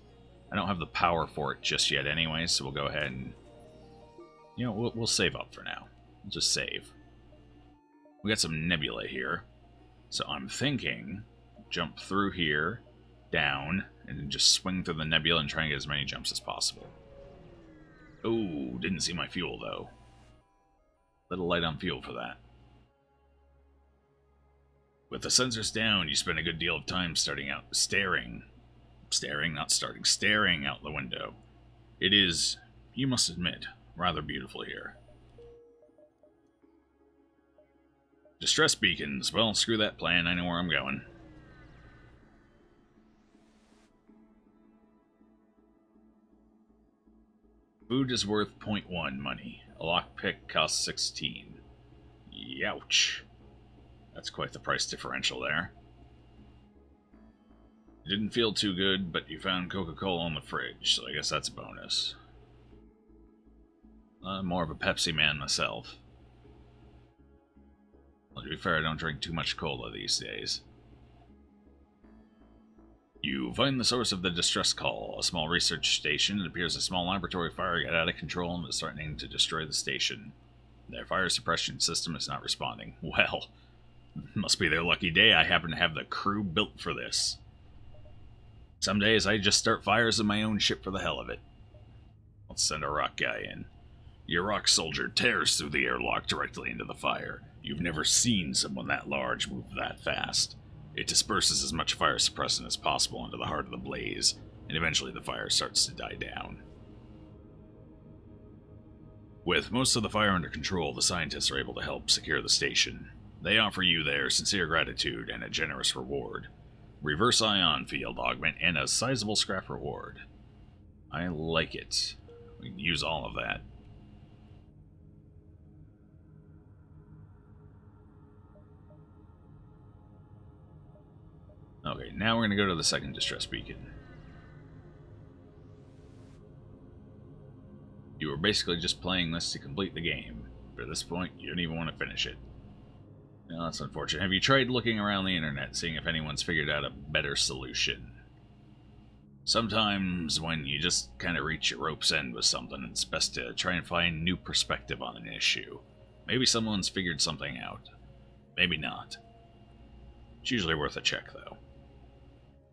I don't have the power for it just yet anyway, so we'll go ahead and... You know, we'll save up for now. We'll just save. We got some nebula here. So I'm thinking, jump through here, down, and then just swing through the nebula and try and get as many jumps as possible. Oh, didn't see my fuel, though. Little light on fuel for that. With the sensors down, you spend a good deal of time staring out the window. It is, you must admit, rather beautiful here. Distress beacons. Well, screw that plan. I know where I'm going. Food is worth 0.1 money. A lockpick costs 16. Youch. That's quite the price differential there. It didn't feel too good, but you found Coca-Cola in the fridge, so I guess that's a bonus. I'm more of a Pepsi man myself. Well, to be fair, I don't drink too much cola these days. You find the source of the distress call, a small research station. It appears a small laboratory fire got out of control and is threatening to destroy the station. Their fire suppression system is not responding. Well, must be their lucky day I happen to have the crew built for this. Some days I just start fires in my own ship for the hell of it. Let's send a rock guy in. Your rock soldier tears through the airlock directly into the fire. You've never seen someone that large move that fast. It disperses as much fire suppressant as possible into the heart of the blaze, and eventually the fire starts to die down. With most of the fire under control, the scientists are able to help secure the station. They offer you their sincere gratitude and a generous reward. Reverse ion field augment and a sizable scrap reward. I like it. We can use all of that. Okay, now we're going to go to the second distress beacon. You were basically just playing this to complete the game, but at this point, you don't even want to finish it. Well, that's unfortunate. Have you tried looking around the internet, seeing if anyone's figured out a better solution? Sometimes when you just kind of reach your rope's end with something, it's best to try and find new perspective on an issue. Maybe someone's figured something out. Maybe not. It's usually worth a check, though.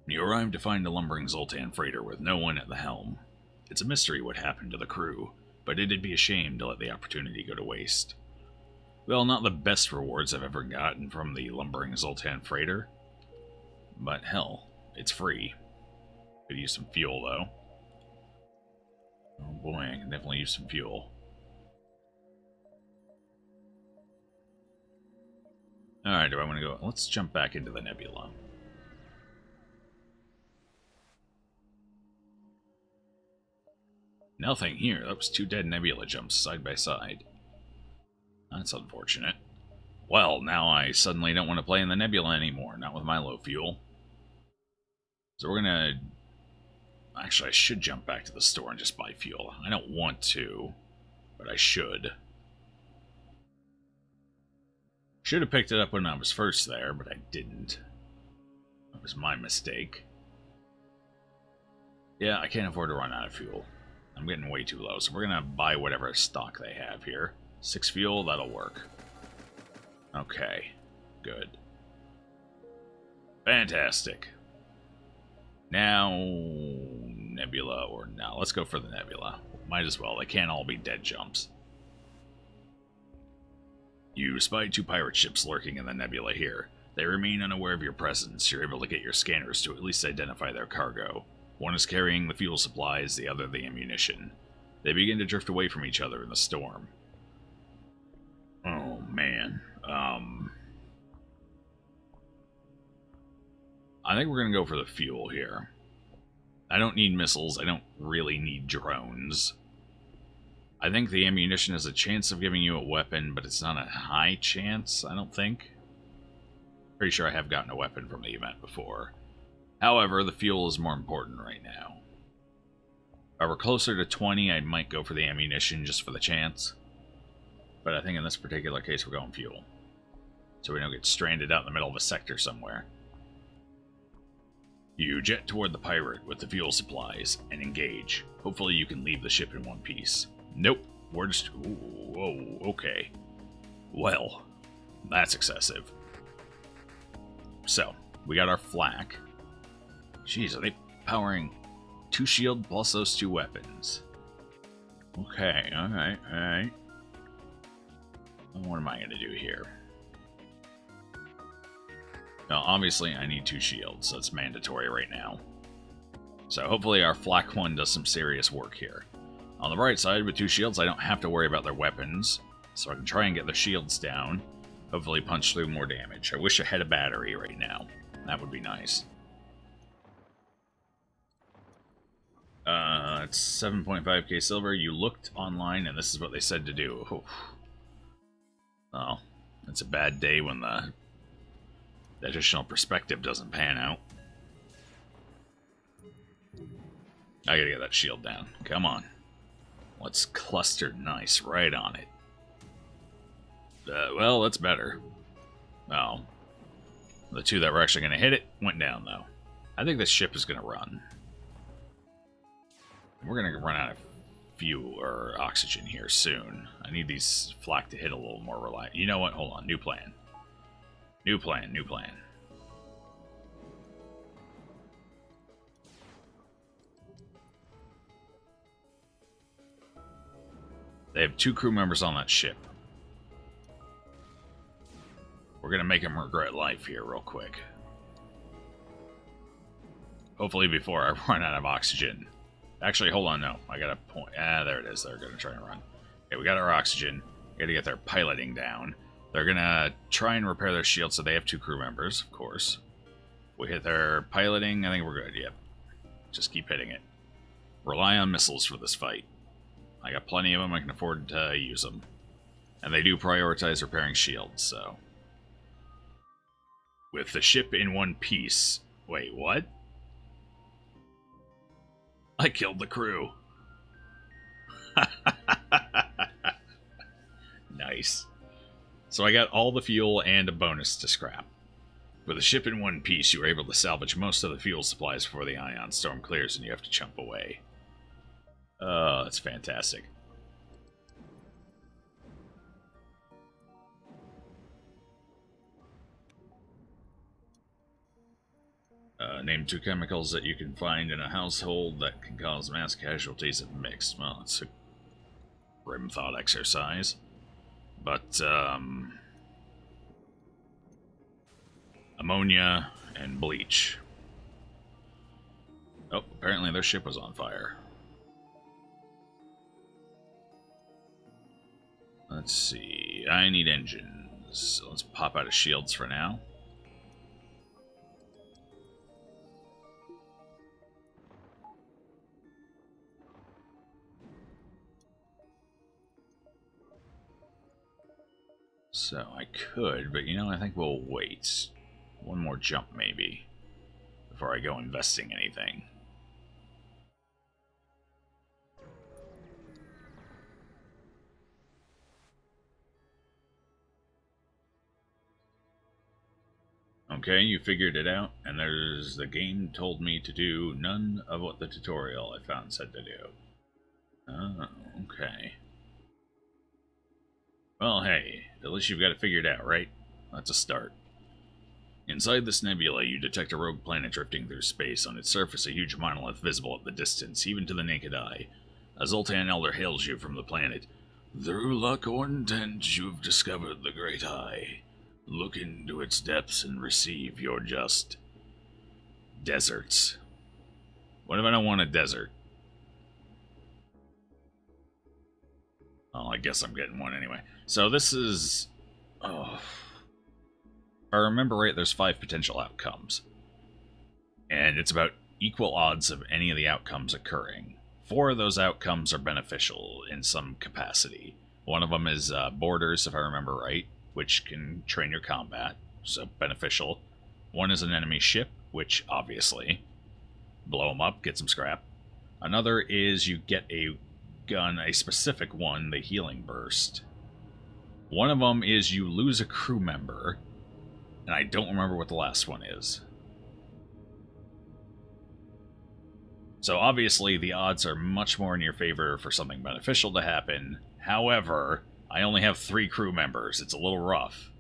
You arrive to find a lumbering Zoltan freighter with no one at the helm. It's a mystery what happened to the crew, but it'd be a shame to let the opportunity go to waste. Well, not the best rewards I've ever gotten from the lumbering Zoltan freighter. But hell, it's free. Could use some fuel, though. Oh boy, I can definitely use some fuel. Alright, do I want to go? Let's jump back into the nebula. Nothing here. That was 2 dead nebula jumps side by side. That's unfortunate. Well, now I suddenly don't want to play in the nebula anymore, not with my low fuel. So we're gonna... Actually, I should jump back to the store and just buy fuel. I don't want to, but I should. Should have picked it up when I was first there, but I didn't. That was my mistake. Yeah, I can't afford to run out of fuel. I'm getting way too low, so we're gonna buy whatever stock they have here. 6 fuel, that'll work. Okay, good. Fantastic. Now, nebula or no, let's go for the nebula. Might as well, they can't all be dead jumps. You spy 2 pirate ships lurking in the nebula here. They remain unaware of your presence. You're able to get your scanners to at least identify their cargo. One is carrying the fuel supplies, the other the ammunition. They begin to drift away from each other in the storm. Oh, man. I think we're going to go for the fuel here. I don't need missiles. I don't really need drones. I think the ammunition has a chance of giving you a weapon, but it's not a high chance, I don't think. Pretty sure I have gotten a weapon from the event before. However, the fuel is more important right now. If I were closer to 20, I might go for the ammunition just for the chance. But I think in this particular case, we're going fuel. So we don't get stranded out in the middle of a sector somewhere. You jet toward the pirate with the fuel supplies and engage. Hopefully you can leave the ship in one piece. Nope. We're just... Ooh, whoa, okay. Well, that's excessive. So, we got our flak. Jeez, are they powering 2 shield plus those 2 weapons? Okay, alright, alright. What am I going to do here? Now, obviously, I need 2 shields, so it's mandatory right now. So hopefully our flak one does some serious work here. On the bright side, with 2 shields, I don't have to worry about their weapons, so I can try and get their shields down. Hopefully punch through more damage. I wish I had a battery right now. That would be nice. It's 7.5k silver. You looked online, and this is what they said to do. Oof. Oh, it's a bad day when the additional perspective doesn't pan out. I gotta get that shield down. Come on. Let's cluster nice right on it. Well, that's better. Oh. The 2 that were actually going to hit it went down, though. I think this ship is going to run. We're going to run out of fuel or oxygen here soon. I need these flak to hit a little more reliable. You know what? Hold on. New plan. New plan. New plan. They have 2 crew members on that ship. We're going to make them regret life here real quick. Hopefully before I run out of oxygen. Actually, hold on, no. I got a point. Ah, there it is. They're going to try and run. Okay, we got our oxygen. We got to get their piloting down. They're going to try and repair their shield, so they have 2 crew members, of course. We hit their piloting. I think we're good. Yep. Just keep hitting it. Rely on missiles for this fight. I got plenty of them. I can afford to use them. And they do prioritize repairing shields, so... With the ship in one piece... Wait, what? I killed the crew. Nice. So I got all the fuel and a bonus to scrap. With a ship in one piece, you were able to salvage most of the fuel supplies before the ion storm clears and you have to jump away. Oh, that's fantastic. Name 2 chemicals that you can find in a household that can cause mass casualties if mixed. Well, it's a grim thought exercise. But, ammonia and bleach. Oh, apparently their ship was on fire. Let's see. I need engines. So let's pop out of shields for now. So I could, but you know, I think we'll wait. One more jump, maybe, before I go investing anything. Okay, you figured it out, and there's the game told me to do none of what the tutorial I found said to do. Oh, okay. Well, hey, at least you've got it figured out, right? That's a start. Inside this nebula, you detect a rogue planet drifting through space. On its surface, a huge monolith visible at the distance, even to the naked eye. A Zoltan Elder hails you from the planet. Through luck or intent, you have discovered the Great Eye. Look into its depths and receive your just deserts. What if I don't want a desert? Oh, I guess I'm getting one anyway. So this is... Oh... If I remember right, there's 5 potential outcomes. And it's about equal odds of any of the outcomes occurring. 4 of those outcomes are beneficial in some capacity. One of them is borders, if I remember right, which can train your combat, so beneficial. One is an enemy ship, which, obviously, blow them up, get some scrap. Another is you get a gun, a specific one, the healing burst. One of them is you lose a crew member, and I don't remember what the last one is. So obviously the odds are much more in your favor for something beneficial to happen. However, I only have 3 crew members. It's a little rough.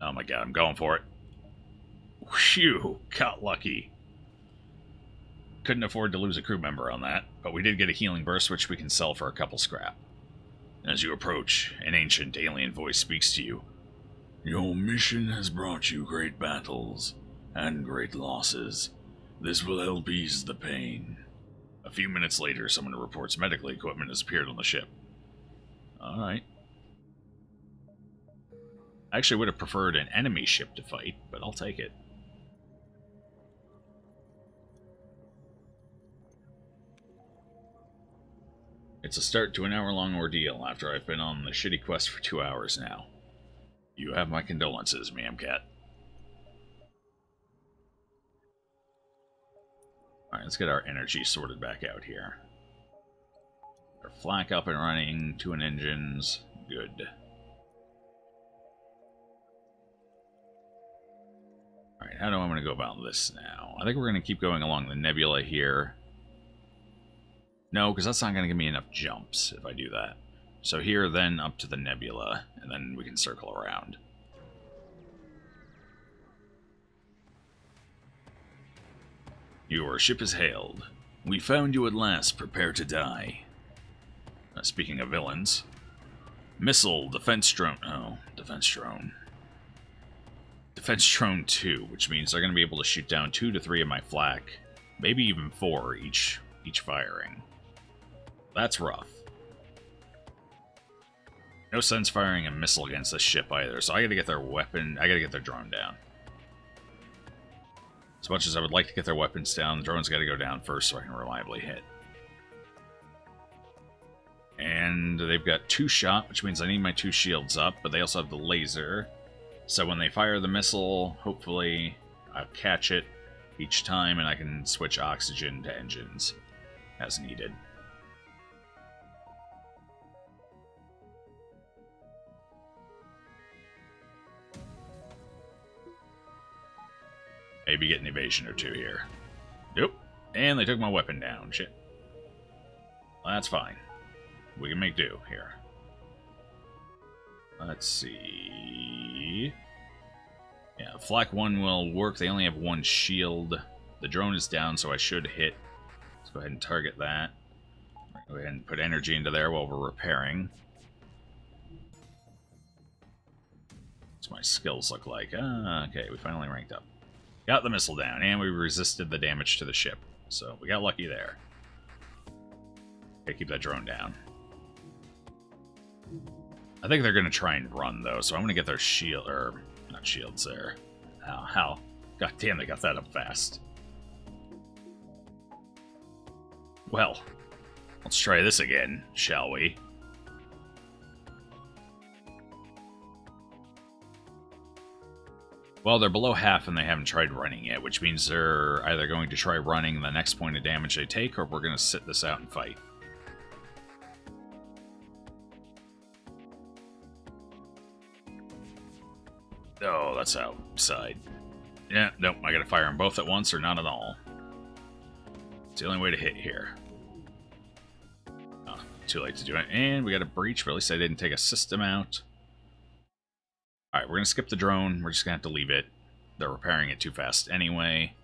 Oh my god, I'm going for it. Phew, got lucky. Couldn't afford to lose a crew member on that, but we did get a healing burst which we can sell for a couple scrap. As you approach, an ancient alien voice speaks to you. Your mission has brought you great battles and great losses. This will help ease the pain. A few minutes later, someone reports medical equipment has appeared on the ship. Alright. I actually would have preferred an enemy ship to fight, but I'll take it. It's a start to an hour-long ordeal after I've been on the shitty quest for 2 hours now. You have my condolences, Mamcat. Alright, let's get our energy sorted back out here. Our flak up and running, 2 engines, good. Alright, how do I want to go about this now? I think we're going to keep going along the nebula here. No, because that's not going to give me enough jumps if I do that. So here, then up to the nebula, and then we can circle around. Your ship is hailed. We found you at last. Prepare to die. Speaking of villains. Missile, defense drone. Oh, defense drone. Defense drone 2, which means they're going to be able to shoot down 2 to 3 of my flak. Maybe even 4 each firing. That's rough. No sense firing a missile against this ship either, so I gotta get their weapon, I gotta get their drone down. As much as I would like to get their weapons down, the drone's gotta go down first so I can reliably hit. And they've got 2 shot, which means I need my 2 shields up, but they also have the laser. So when they fire the missile, hopefully I'll catch it each time and I can switch oxygen to engines as needed. Maybe get an evasion or two here. Nope. And they took my weapon down. Shit. Well, that's fine. We can make do here. Let's see. Yeah, Flak 1 will work. They only have one shield. The drone is down, so I should hit. Let's go ahead and target that. Go ahead and put energy into there while we're repairing. What's my skills look like? Okay, we finally ranked up. Got the missile down, and we resisted the damage to the ship. So we got lucky there. Okay, keep that drone down. I think they're going to try and run, though, so I'm going to get their shield, or not shields there. How? God damn, they got that up fast. Well, let's try this again, shall we? Well, they're below half and they haven't tried running yet, which means they're either going to try running the next point of damage they take, or we're going to sit this out and fight. Oh, that's outside. Yeah, nope, I gotta fire them both at once or not at all. It's the only way to hit here. Oh, too late to do it. And we got a breach, but at least I didn't take a system out. Alright, we're gonna skip the drone. We're just gonna have to leave it. They're repairing it too fast anyway.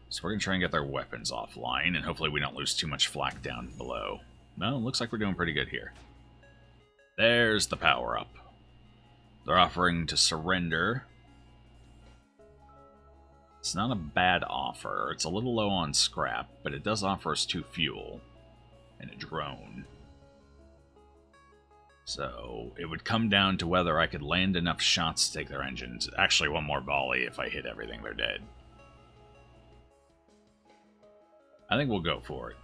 So we're gonna try and get their weapons offline, and hopefully we don't lose too much flak down below. No, looks like we're doing pretty good here. There's the power-up. They're offering to surrender. It's not a bad offer. It's a little low on scrap, but it does offer us 2 fuel and a drone. So it would come down to whether I could land enough shots to take their engines. Actually, one more volley. If I hit everything, they're dead. I think we'll go for it.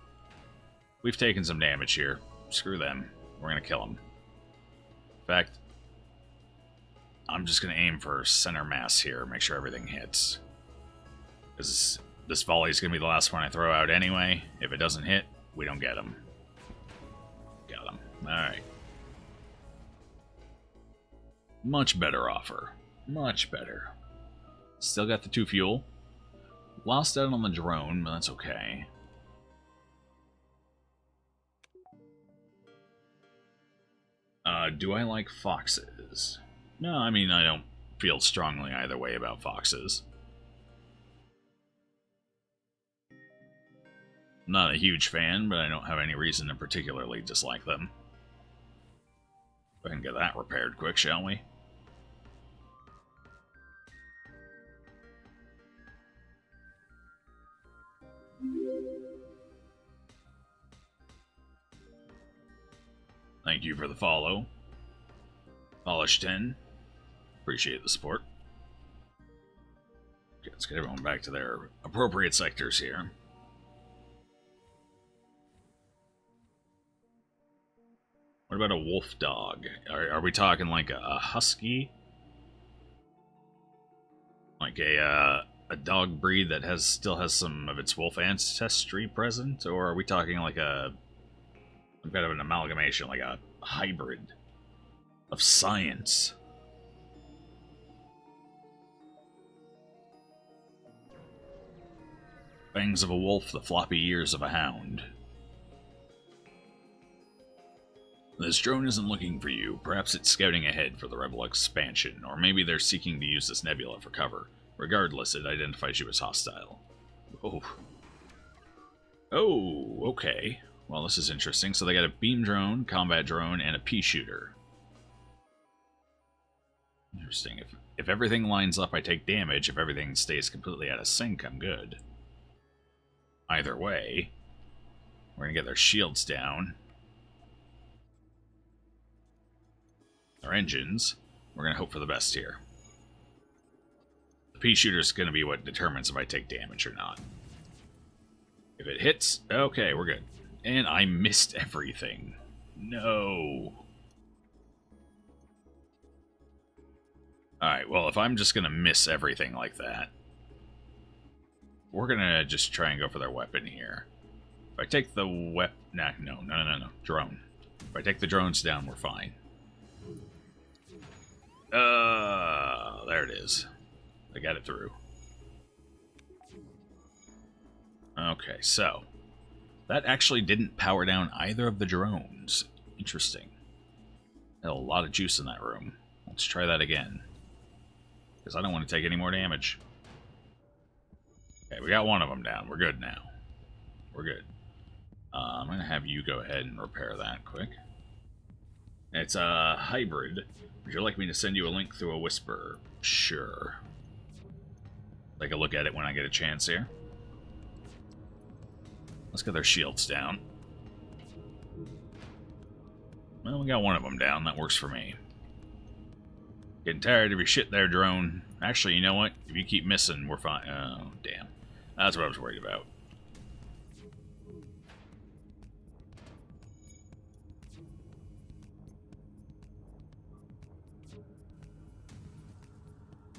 We've taken some damage here. Screw them. We're going to kill them. In fact, I'm just going to aim for center mass here. Make sure everything hits. Because this volley is going to be the last one I throw out anyway. If it doesn't hit, we don't get them. Got them. Alright. Much better offer. Much better. Still got the 2 fuel. Lost out on the drone, but that's okay. Do I like foxes? No, I mean, I don't feel strongly either way about foxes. Not a huge fan, but I don't have any reason to particularly dislike them. Go ahead and get that repaired quick, shall we? Thank you for the follow. Polish 10. Appreciate the support. Okay, let's get everyone back to their appropriate sectors here. What about a wolf dog? Are we talking like a husky? Like a dog breed that still has some of its wolf ancestry present? Or are we talking like some kind of an amalgamation, like a hybrid of science? Fangs of a wolf, the floppy ears of a hound. This drone isn't looking for you. Perhaps it's scouting ahead for the rebel expansion, or maybe they're seeking to use this nebula for cover. Regardless, it identifies you as hostile. Oh. Oh, okay. Well, this is interesting. So they got a beam drone, combat drone, and a pea shooter. Interesting. If everything lines up, I take damage. If everything stays completely out of sync, I'm good. Either way, we're going to get their shields down. Their engines. We're going to hope for the best here. The pea shooter is going to be what determines if I take damage or not. If it hits, okay, we're good. And I missed everything. No. Alright, well, if I'm just going to miss everything like that, we're going to just try and go for their weapon here. If I take the no. Drone. If I take the drones down, we're fine. There it is. I got it through. Okay, so that actually didn't power down either of the drones. Interesting. Had a lot of juice in that room. Let's try that again. Because I don't want to take any more damage. Okay, we got one of them down. We're good now. We're good. I'm going to have you go ahead and repair that quick. It's a hybrid. Would you like me to send you a link through a whisper? Sure. Take a look at it when I get a chance here. Let's get their shields down. Well, we got one of them down. That works for me. Getting tired of your shit there, drone. Actually, you know what? If you keep missing, we're fine. Oh, damn. That's what I was worried about.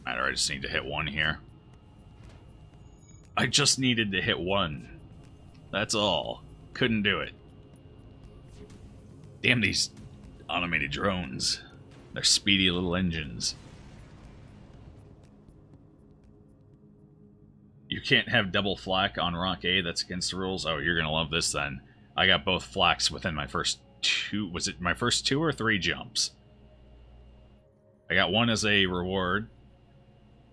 Matter, I just need to hit one here. I just needed to hit one. That's all. Couldn't do it. Damn these automated drones. They're speedy little engines. You can't have double flak on Rock A. That's against the rules. Oh, you're gonna love this then. I got both flaks within my first two. Was it my first 2 or 3 jumps? I got one as a reward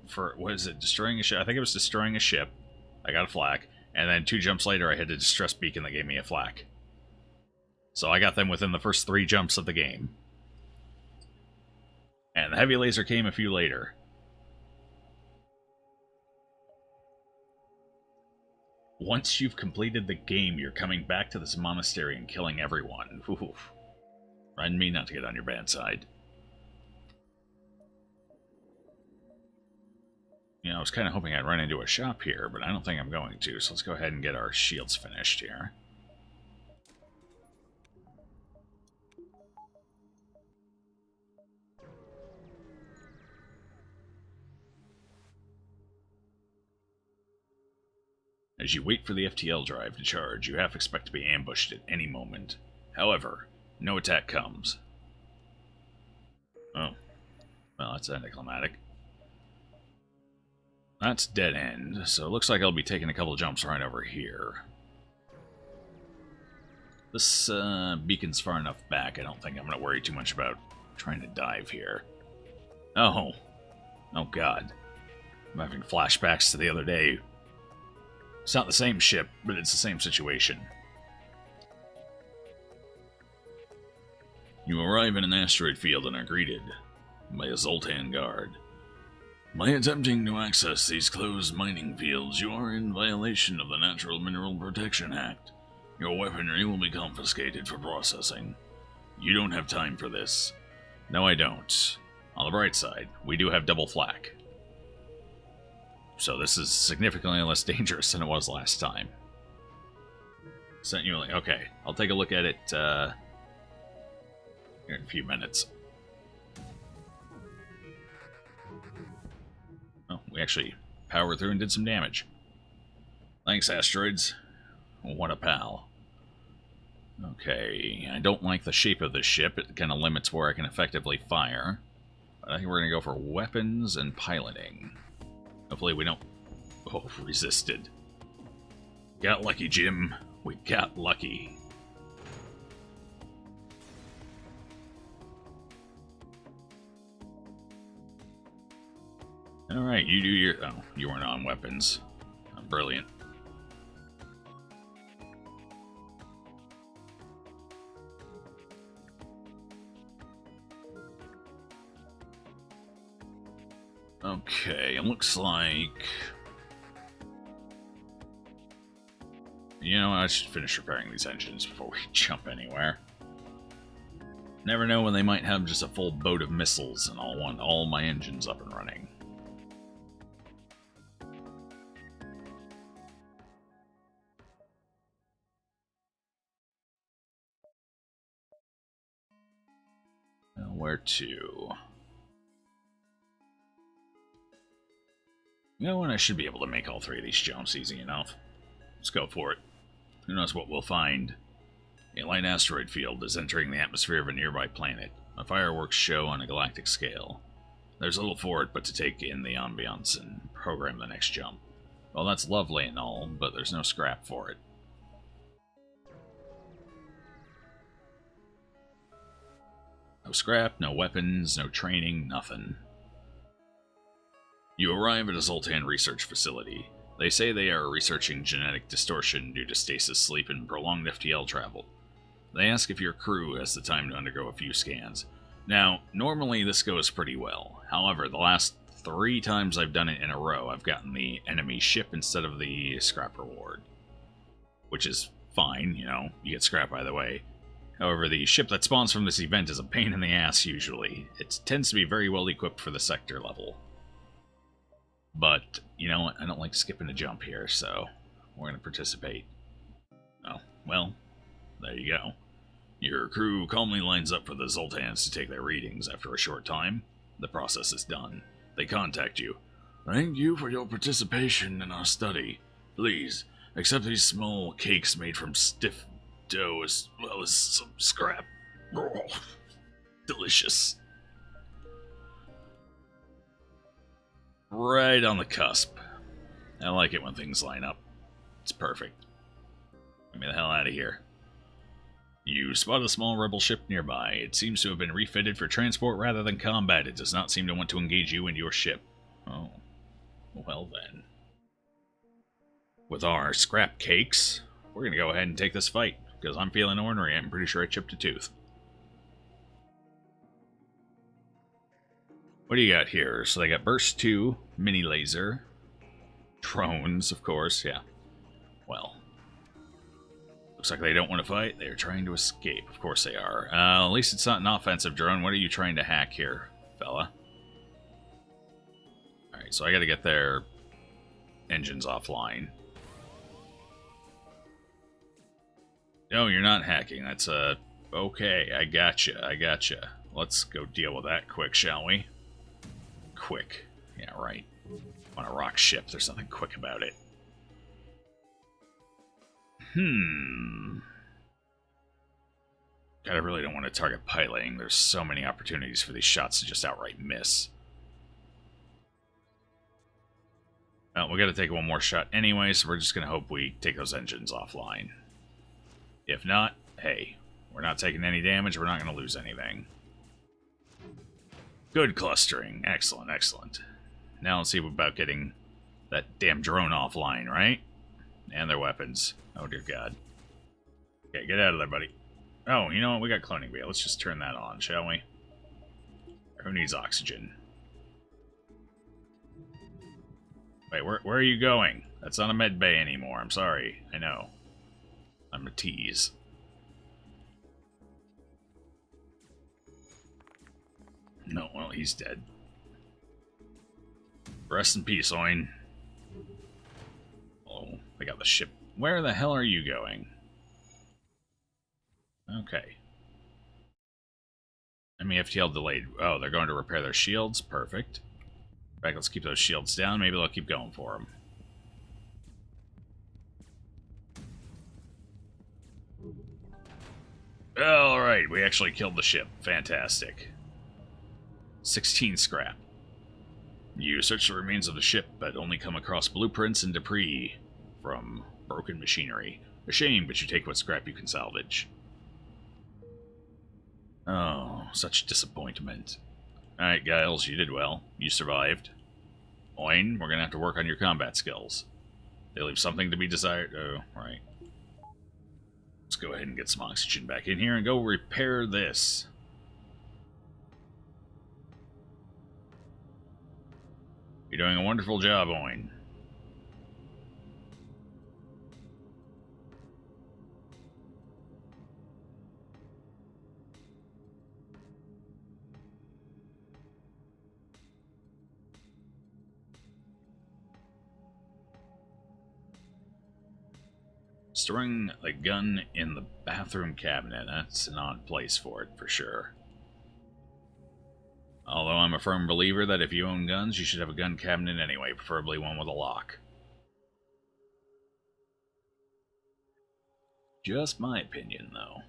for, what is it, destroying a ship? I think it was destroying a ship. I got a flak. And then 2 jumps later, I hit a distress beacon that gave me a flak. So I got them within the first 3 jumps of the game. And the heavy laser came a few later. Once you've completed the game, you're coming back to this monastery and killing everyone. Oof. Remind me not to get on your bad side. You know, I was kind of hoping I'd run into a shop here, but I don't think I'm going to, so let's go ahead and get our shields finished here. As you wait for the FTL drive to charge, you half expect to be ambushed at any moment. However, no attack comes. Oh. Well, that's anticlimactic. That's dead end, so it looks like I'll be taking a couple jumps right over here. This beacon's far enough back, I don't think I'm going to worry too much about trying to dive here. Oh. Oh god. I'm having flashbacks to the other day. It's not the same ship, but it's the same situation. You arrive in an asteroid field and are greeted by a Zoltan guard. By attempting to access these closed mining fields, you are in violation of the Natural Mineral Protection Act. Your weaponry will be confiscated for processing. You don't have time for this. No, I don't. On the bright side, we do have double flak. So this is significantly less dangerous than it was last time. Sent you a link. Okay, I'll take a look at it here in a few minutes. Oh, we actually powered through and did some damage. Thanks, asteroids. What a pal. Okay, I don't like the shape of this ship. It kind of limits where I can effectively fire. But I think we're going to go for weapons and piloting. Hopefully we don't... Oh, resisted. Got lucky, Jim. We got lucky. Alright, you do your... Oh, you weren't on weapons. Brilliant. Okay, it looks like... You know, I should finish repairing these engines before we jump anywhere. Never know when they might have just a full boat of missiles and I'll want all my engines up and running. Now, where to? You know what? I should be able to make all 3 of these jumps easy enough. Let's go for it. Who knows what we'll find. A light asteroid field is entering the atmosphere of a nearby planet. A fireworks show on a galactic scale. There's little for it but to take in the ambiance and program the next jump. Well, that's lovely and all, but there's no scrap for it. No scrap, no weapons, no training, nothing. You arrive at a Zoltan research facility. They say they are researching genetic distortion due to stasis sleep and prolonged FTL travel. They ask if your crew has the time to undergo a few scans. Now, normally this goes pretty well. However, the last 3 times I've done it in a row, I've gotten the enemy ship instead of the scrap reward. Which is fine, you know, you get scrap either way. However, the ship that spawns from this event is a pain in the ass usually. It tends to be very well equipped for the sector level. But, you know what, I don't like skipping a jump here, so we're going to participate. Oh, well, there you go. Your crew calmly lines up for the Zoltans to take their readings. After a short time, the process is done. They contact you. Thank you for your participation in our study. Please, accept these small cakes made from stiff dough as well as some scrap. Oh, delicious. Right on the cusp. I like it when things line up. It's perfect. Get me the hell out of here. You spot a small rebel ship nearby. It seems to have been refitted for transport rather than combat. It does not seem to want to engage you and your ship. Oh. Well then. With our scrap cakes, we're gonna go ahead and take this fight, because I'm feeling ornery. I'm pretty sure I chipped a tooth. What do you got here? So they got Burst 2, Mini Laser, drones, of course, yeah. Well, looks like they don't want to fight. They're trying to escape. Of course they are. At least it's not an offensive drone. What are you trying to hack here, fella? Alright, so I gotta get their engines offline. No, you're not hacking. That's okay, I gotcha. Let's go deal with that quick, shall we? Quick. Yeah, right. On a rock ship, there's nothing quick about it. God, I really don't want to target piloting. There's so many opportunities for these shots to just outright miss. Well, we gotta take one more shot anyway, so we're just gonna hope we take those engines offline. If not, hey, we're not taking any damage, we're not gonna lose anything. Good clustering. Excellent, excellent. Now let's see about getting that damn drone offline, right? And their weapons. Oh, dear God. Okay, get out of there, buddy. Oh, you know what? We got cloning bay. Let's just turn that on, shall we? Who needs oxygen? Wait, where are you going? That's not a med bay anymore. I'm sorry. I know. I'm a tease. No, well, he's dead. Rest in peace, Oin. Oh, they got the ship. Where the hell are you going? Okay. FTL delayed. Oh, they're going to repair their shields. Perfect. In fact, let's keep those shields down. Maybe they'll keep going for them. Alright, we actually killed the ship. Fantastic. 16 scrap. You search the remains of the ship, but only come across blueprints and debris from broken machinery. A shame, but you take what scrap you can salvage. Oh, such disappointment. Alright, Giles, you did well. You survived. Oin, we're gonna have to work on your combat skills. They leave something to be desired. Oh, right. Let's go ahead and get some oxygen back in here and go repair this. You're doing a wonderful job, Oin. Storing a gun in the bathroom cabinet. That's an odd place for it, for sure. Although I'm a firm believer that if you own guns, you should have a gun cabinet anyway, preferably one with a lock. Just my opinion, though.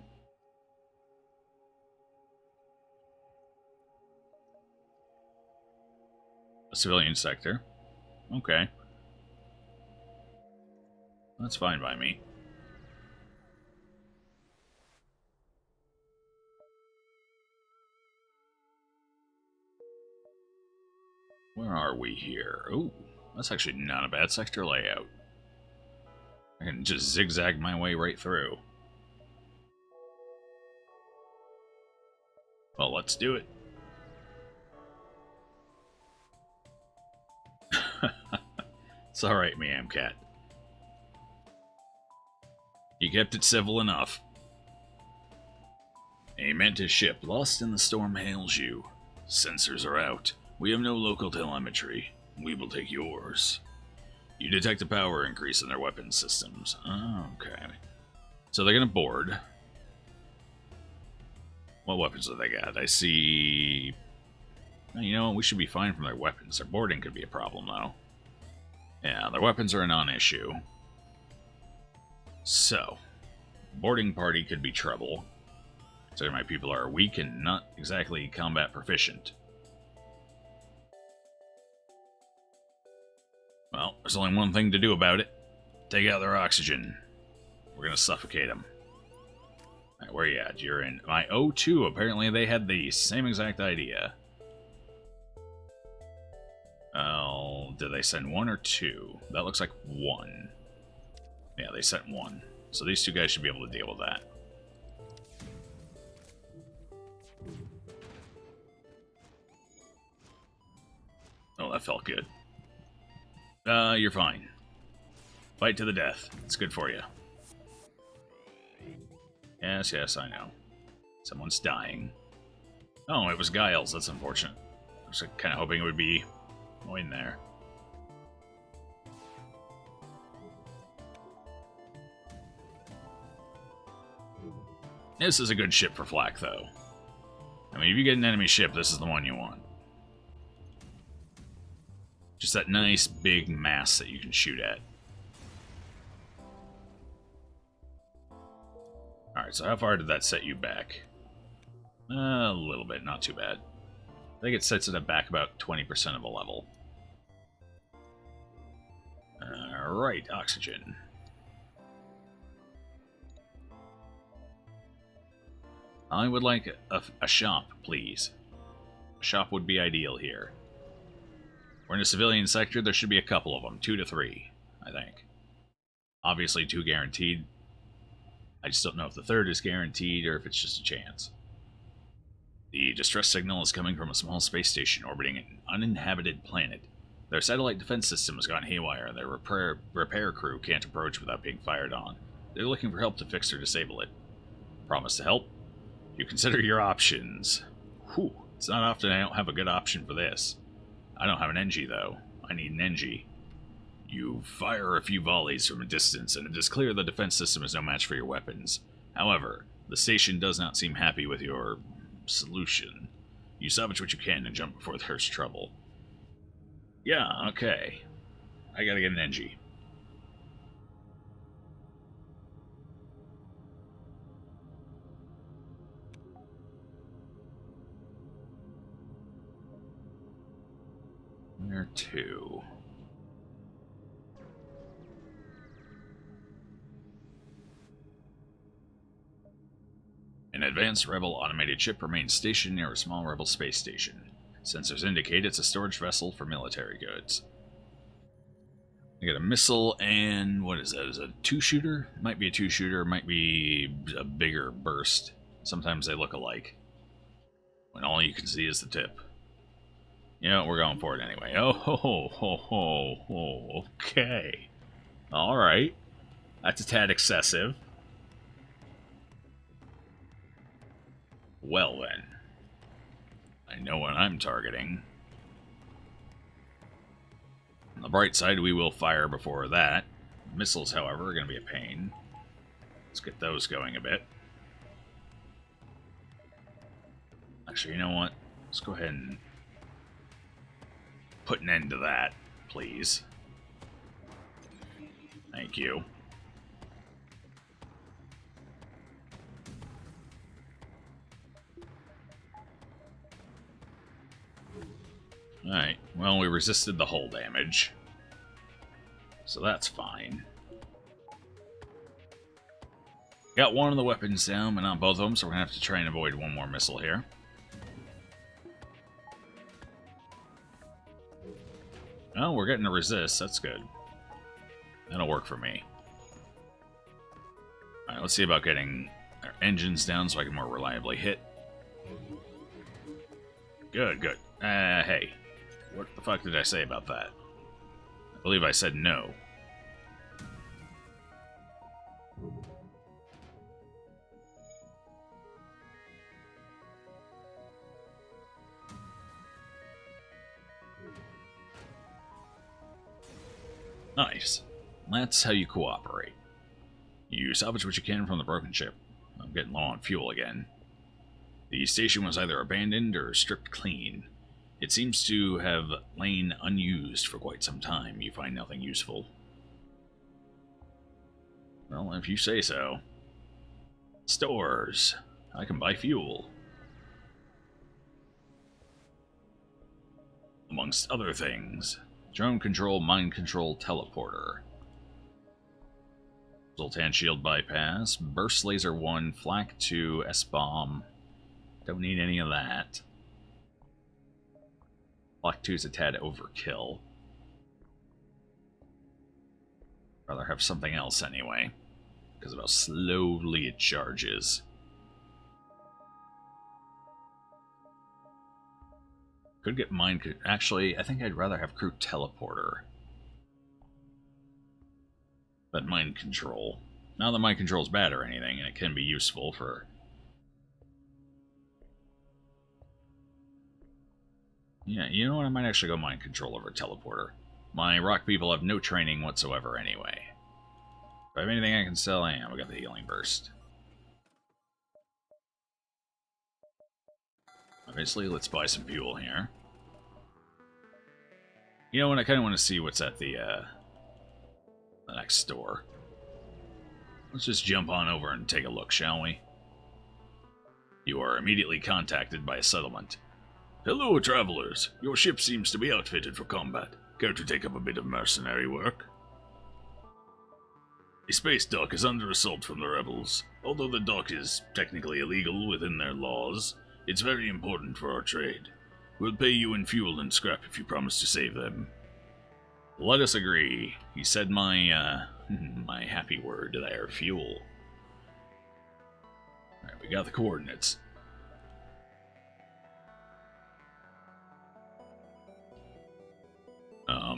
A civilian sector. Okay. That's fine by me. Where are we here? Ooh, that's actually not a bad sector layout. I can just zigzag my way right through. Well, let's do it. It's alright, Meow Cat. You kept it civil enough. A Mantis ship lost in the storm hails you. Sensors are out. We have no local telemetry. We will take yours. You detect a power increase in their weapon systems. Oh, okay. So they're gonna board. What weapons do they got? I see... You know what? We should be fine from their weapons. Their boarding could be a problem, though. Yeah, their weapons are a non-issue. So, boarding party could be trouble. So my people are weak and not exactly combat proficient. Well, there's only one thing to do about it. Take out their oxygen. We're gonna suffocate them. Alright, where you at? You're in my O2. Apparently they had the same exact idea. Oh, did they send one or two? That looks like one. Yeah, they sent one. So these two guys should be able to deal with that. Oh, that felt good. You're fine. Fight to the death. It's good for you. Yes, yes, I know. Someone's dying. Oh, it was Giles. That's unfortunate. I was kind of hoping it would be in there. This is a good ship for flak, though. I mean, if you get an enemy ship, this is the one you want. Just that nice big mass that you can shoot at. Alright, so how far did that set you back? A little bit, not too bad. I think it sets it back about 20% of a level. Alright, oxygen. I would like a shop, please. A shop would be ideal here. We're in a civilian sector, there should be a couple of them. 2 to 3, I think. Obviously 2 guaranteed. I just don't know if the third is guaranteed or if it's just a chance. The distress signal is coming from a small space station orbiting an uninhabited planet. Their satellite defense system has gone haywire and their repair crew can't approach without being fired on. They're looking for help to fix or disable it. Promise to help? You consider your options. Whew, it's not often I don't have a good option for this. I don't have an NG, though. I need an NG. You fire a few volleys from a distance, and it is clear the defense system is no match for your weapons. However, the station does not seem happy with your solution. You salvage what you can and jump before there's trouble. Yeah, okay. I gotta get an NG. Where to? An advanced Rebel automated ship remains stationed near a small Rebel space station. Sensors indicate it's a storage vessel for military goods. I got a missile and... what is that? Is it a 2-shooter? Might be a 2-shooter, might be a bigger burst. Sometimes they look alike. When all you can see is the tip. Yeah, we're going for it anyway. Oh, ho, ho, ho, ho, okay. Alright. That's a tad excessive. Well then. I know what I'm targeting. On the bright side, we will fire before that. Missiles, however, are going to be a pain. Let's get those going a bit. Actually, you know what? Let's go ahead and put an end to that, please. Thank you. Alright, well, we resisted the hull damage. So that's fine. Got one of the weapons down, but not both of them, so we're going to have to try and avoid one more missile here. Oh, we're getting a resist. That's good. That'll work for me. Alright, let's see about getting our engines down so I can more reliably hit. Good, good. Hey. What the fuck did I say about that? I believe I said no. Nice. That's how you cooperate. You salvage what you can from the broken ship. I'm getting low on fuel again. The station was either abandoned or stripped clean. It seems to have lain unused for quite some time. You find nothing useful. Well, if you say so. Stores. I can buy fuel. Amongst other things. Drone control, mind control, teleporter. Zoltan shield bypass, burst laser 1, flak 2, S-bomb. Don't need any of that. Flak 2 is a tad overkill. Rather have something else anyway, because of how slowly it charges. Could get mind... Actually, I think I'd rather have crew teleporter. But mind control. Not that mind control is bad or anything, and it can be useful for... Yeah, you know what? I might actually go mind control over teleporter. My rock people have no training whatsoever anyway. If I have anything I can sell, I am. We got the healing burst. Obviously, let's buy some fuel here. You know what? I kind of want to see what's at the next store. Let's just jump on over and take a look, shall we? You are immediately contacted by a settlement. Hello, travelers. Your ship seems to be outfitted for combat. Care to take up a bit of mercenary work? A space dock is under assault from the rebels. Although the dock is technically illegal within their laws, it's very important for our trade. We'll pay you in fuel and scrap if you promise to save them. Let us agree. He said my, my happy word there, fuel. Alright, we got the coordinates.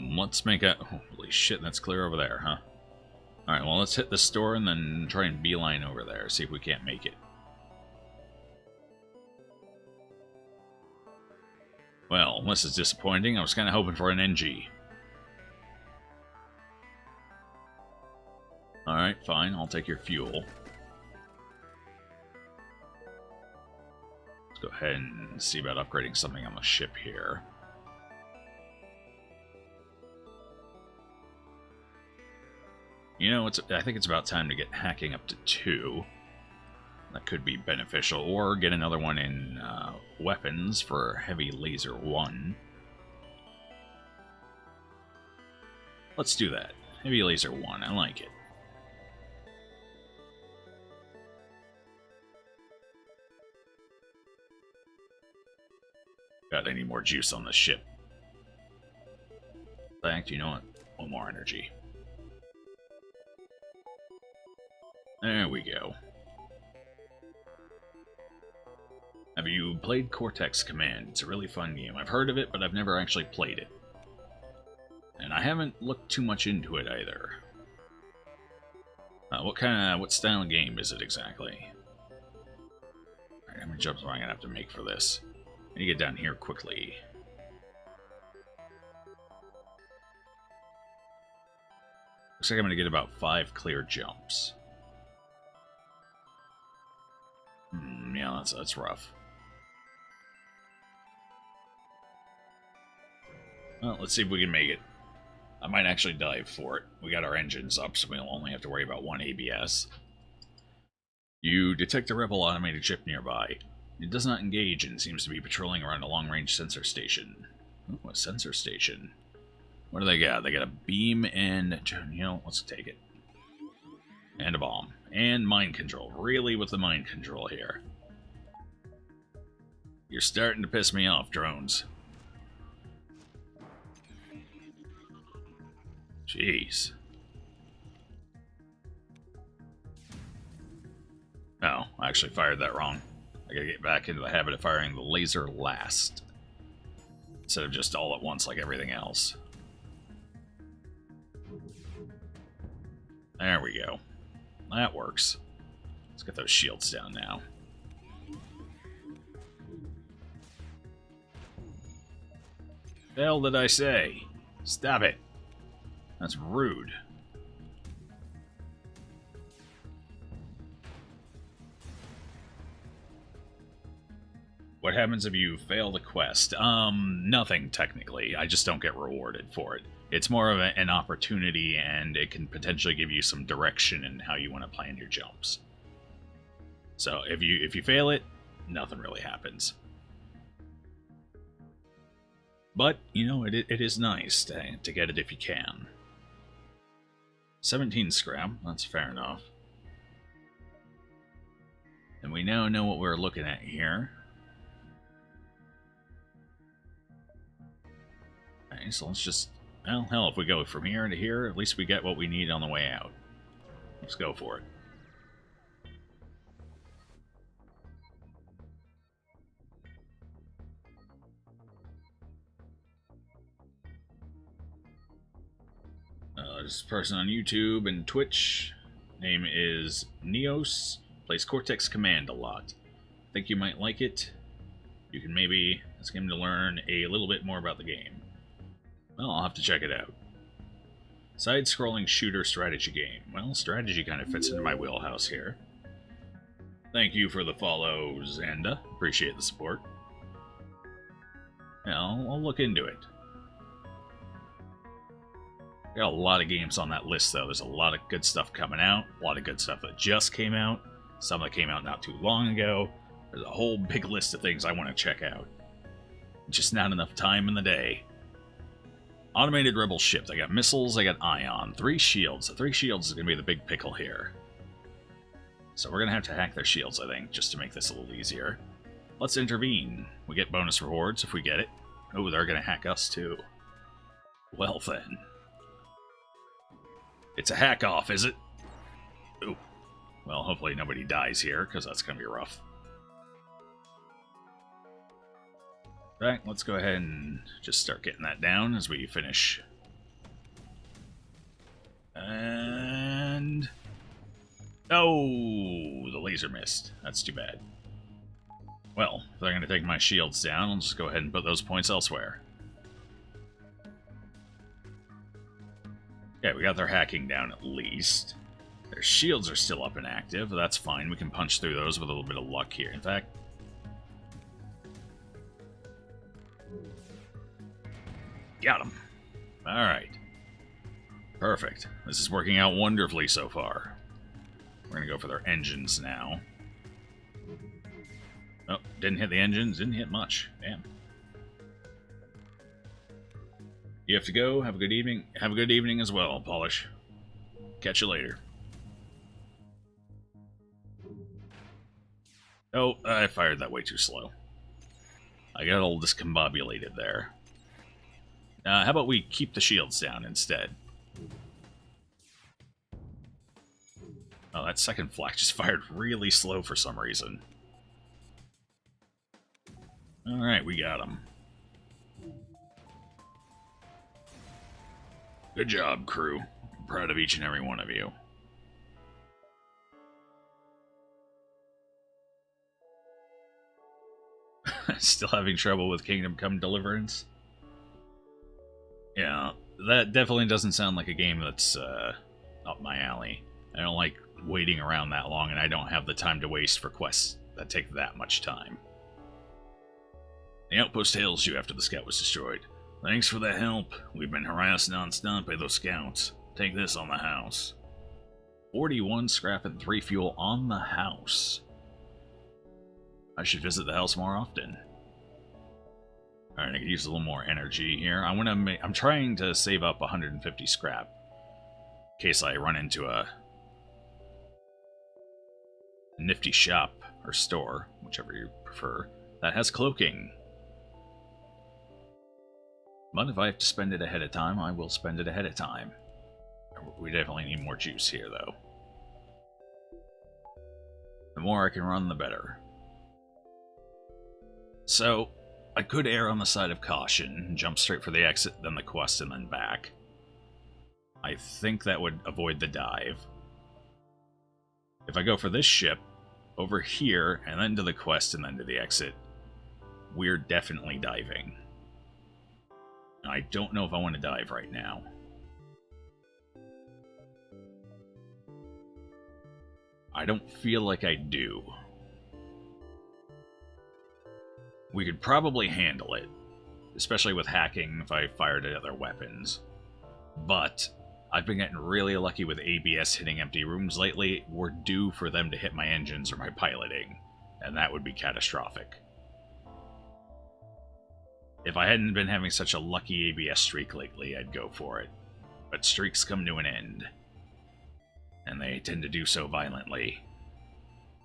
Let's make a... Holy shit, that's clear over there, huh? Alright, well, let's hit the store and then try and beeline over there, see if we can't make it. Well, this is disappointing. I was kind of hoping for an NG. Alright, fine. I'll take your fuel. Let's go ahead and see about upgrading something on the ship here. You know, I think it's about time to get hacking up to 2. That could be beneficial. Or get another one in weapons for heavy laser 1. Let's do that. Heavy laser 1. I like it. Got any more juice on the ship? In fact, you know what? One more energy. There we go. Have you played Cortex Command? It's a really fun game. I've heard of it, but I've never actually played it. And I haven't looked too much into it either. What style of game is it exactly? Alright, how many jumps am I gonna have to make for this? I need to get down here quickly. Looks like I'm gonna get about 5 clear jumps. Yeah, that's rough. Well, let's see if we can make it. I might actually dive for it. We got our engines up, so we'll only have to worry about 1 ABS. You detect a rebel automated ship nearby. It does not engage and seems to be patrolling around a long-range sensor station. Oh, a sensor station. What do they got? They got a beam and... You know, let's take it. And a bomb. And mind control. Really with the mind control here. You're starting to piss me off, drones. Jeez. Oh, I actually fired that wrong. I gotta get back into the habit of firing the laser last, instead of just all at once like everything else. There we go. That works. Let's get those shields down now. The hell did I say? Stop it. That's rude. What happens if you fail the quest? Nothing, technically. I just don't get rewarded for it. It's more of an opportunity, and it can potentially give you some direction in how you want to plan your jumps. So if you fail it, nothing really happens. But, you know, it is nice to get it if you can. 17 scrap, that's fair enough. And we now know what we're looking at here. Okay, so let's just... Well, hell, if we go from here to here, at least we get what we need on the way out. Let's go for it. This person on YouTube and Twitch. Name is Neos. Plays Cortex Command a lot. Think you might like it. You can maybe ask him to learn a little bit more about the game. Well, I'll have to check it out. Side-scrolling shooter strategy game. Well, strategy kind of fits into my wheelhouse here. Thank you for the follow, Xanda. Appreciate the support. Yeah, I'll look into it. Got a lot of games on that list, though. There's a lot of good stuff coming out. A lot of good stuff that just came out. Some that came out not too long ago. There's a whole big list of things I want to check out. Just not enough time in the day. Automated rebel ships. I got missiles, I got ion. 3 shields. The 3 shields is going to be the big pickle here. So we're going to have to hack their shields, I think, just to make this a little easier. Let's intervene. We get bonus rewards if we get it. Oh, they're going to hack us, too. Well, then. It's a hack-off, is it? Ooh. Well, hopefully nobody dies here, because that's going to be rough. Right, let's go ahead and just start getting that down as we finish. And... oh, the laser missed. That's too bad. Well, if they're going to take my shields down, I'll just go ahead and put those points elsewhere. Okay, we got their hacking down at least. Their shields are still up and active. That's fine. We can punch through those with a little bit of luck here. In fact... got him. Alright. Perfect. This is working out wonderfully so far. We're going to go for their engines now. Oh, didn't hit the engines. Didn't hit much. Damn. You have to go. Have a good evening. Have a good evening as well, Polish. Catch you later. Oh, I fired that way too slow. I got all discombobulated there. How about we keep the shields down instead? Oh, that second flak just fired really slow for some reason. Alright, we got him. Good job, crew. I'm proud of each and every one of you. Still having trouble with Kingdom Come Deliverance? Yeah, that definitely doesn't sound like a game that's up my alley. I don't like waiting around that long, and I don't have the time to waste for quests that take that much time. The outpost hails you after the scout was destroyed. Thanks for the help. We've been harassed non-stop by those scouts. Take this on the house. 41 scrap and 3 fuel on the house. I should visit the house more often. Alright, I could use a little more energy here. I'm trying to save up 150 scrap. In case I run into a a nifty shop, or store, whichever you prefer, that has cloaking. But if I have to spend it ahead of time, I will spend it ahead of time. We definitely need more juice here, though. The more I can run, the better. So, I could err on the side of caution, jump straight for the exit, then the quest, and then back. I think that would avoid the dive. If I go for this ship, over here, and then to the quest, and then to the exit, we're definitely diving. I don't know if I want to dive right now. I don't feel like I do. We could probably handle it, especially with hacking if I fired at other weapons. But I've been getting really lucky with ABS hitting empty rooms lately. We're due for them to hit my engines or my piloting, and that would be catastrophic. If I hadn't been having such a lucky ABS streak lately, I'd go for it. But streaks come to an end, and they tend to do so violently,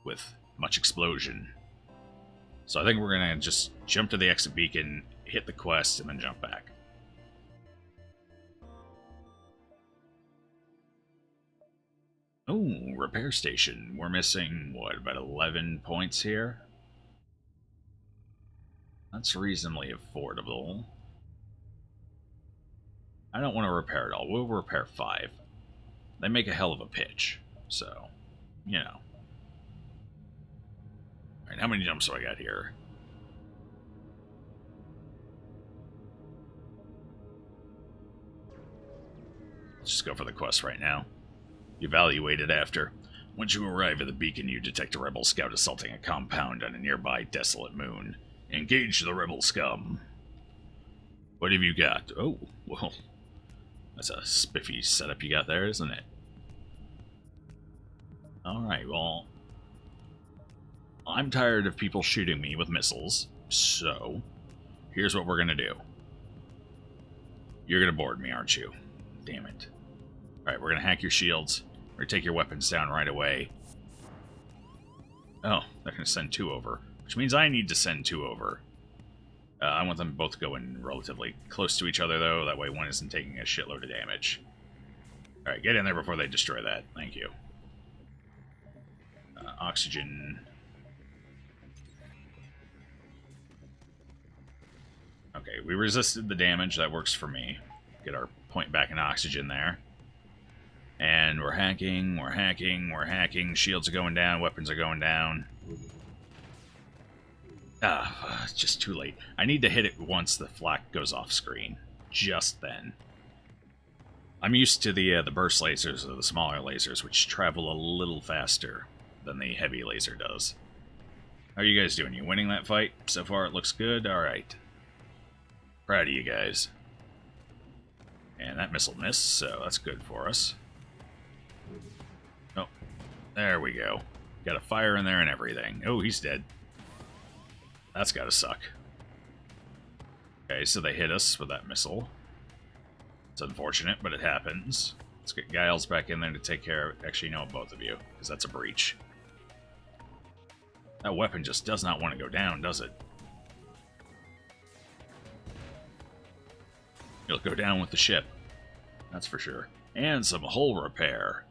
with much explosion. So I think we're going to just jump to the exit beacon, hit the quest, and then jump back. Oh, repair station. We're missing, what, about 11 points here? That's reasonably affordable. I don't want to repair it all. We'll repair 5. They make a hell of a pitch, so, you know. Alright, how many jumps do I got here? Let's just go for the quest right now. Evaluate it after. Once you arrive at the beacon, you detect a rebel scout assaulting a compound on a nearby desolate moon. Engage the rebel scum. What have you got? Oh, well, that's a spiffy setup you got there, isn't it? Alright, well, I'm tired of people shooting me with missiles, so here's what we're gonna do. You're gonna board me, aren't you? Damn it. Alright, we're gonna hack your shields. We're gonna take your weapons down right away. Oh, they're gonna send 2 over. Which means I need to send 2 over. I want them both going relatively close to each other, though. That way one isn't taking a shitload of damage. Alright, get in there before they destroy that. Thank you. Oxygen. Okay, we resisted the damage. That works for me. Get our point back in oxygen there. And we're hacking, we're hacking, we're hacking. Shields are going down, weapons are going down. It's just too late. I need to hit it once the flak goes off screen. Just then. I'm used to the burst lasers, or the smaller lasers, which travel a little faster than the heavy laser does. How are you guys doing? You winning that fight? So far it looks good? Alright. Proud of you guys. And that missile missed, so that's good for us. Oh, there we go. Got a fire in there and everything. Oh, he's dead. That's gotta suck. Okay, so they hit us with that missile. It's unfortunate, but it happens. Let's get Giles back in there to take care of... Actually, no, both of you, because that's a breach. That weapon just does not want to go down, does it? It'll go down with the ship. That's for sure. And some hull repair.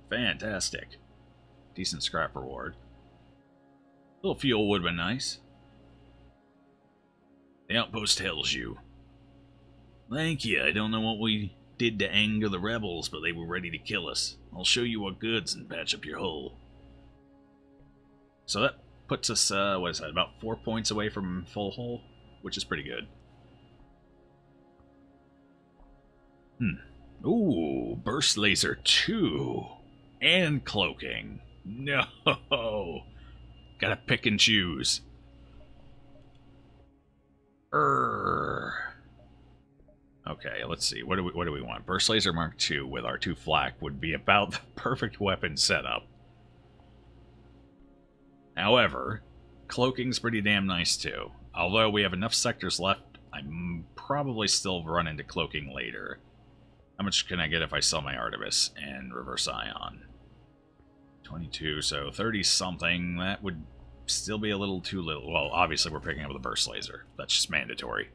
Fantastic. Decent scrap reward. A little fuel would have been nice. The outpost hails you. Thank you. I don't know what we did to anger the rebels, but they were ready to kill us. I'll show you our goods and patch up your hull. So that puts us, what is that, about 4 points away from full hull, which is pretty good. Ooh, burst laser 2. And cloaking. No! Gotta pick and choose. Okay, let's see. What do we want? Burst laser Mark II with our 2 flak would be about the perfect weapon setup. However, cloaking's pretty damn nice too. Although we have enough sectors left, I'm probably still run into cloaking later. How much can I get if I sell my Artemis and reverse ion? 22, so 30-something. That would still be a little too little. Well, obviously we're picking up the burst laser. That's just mandatory.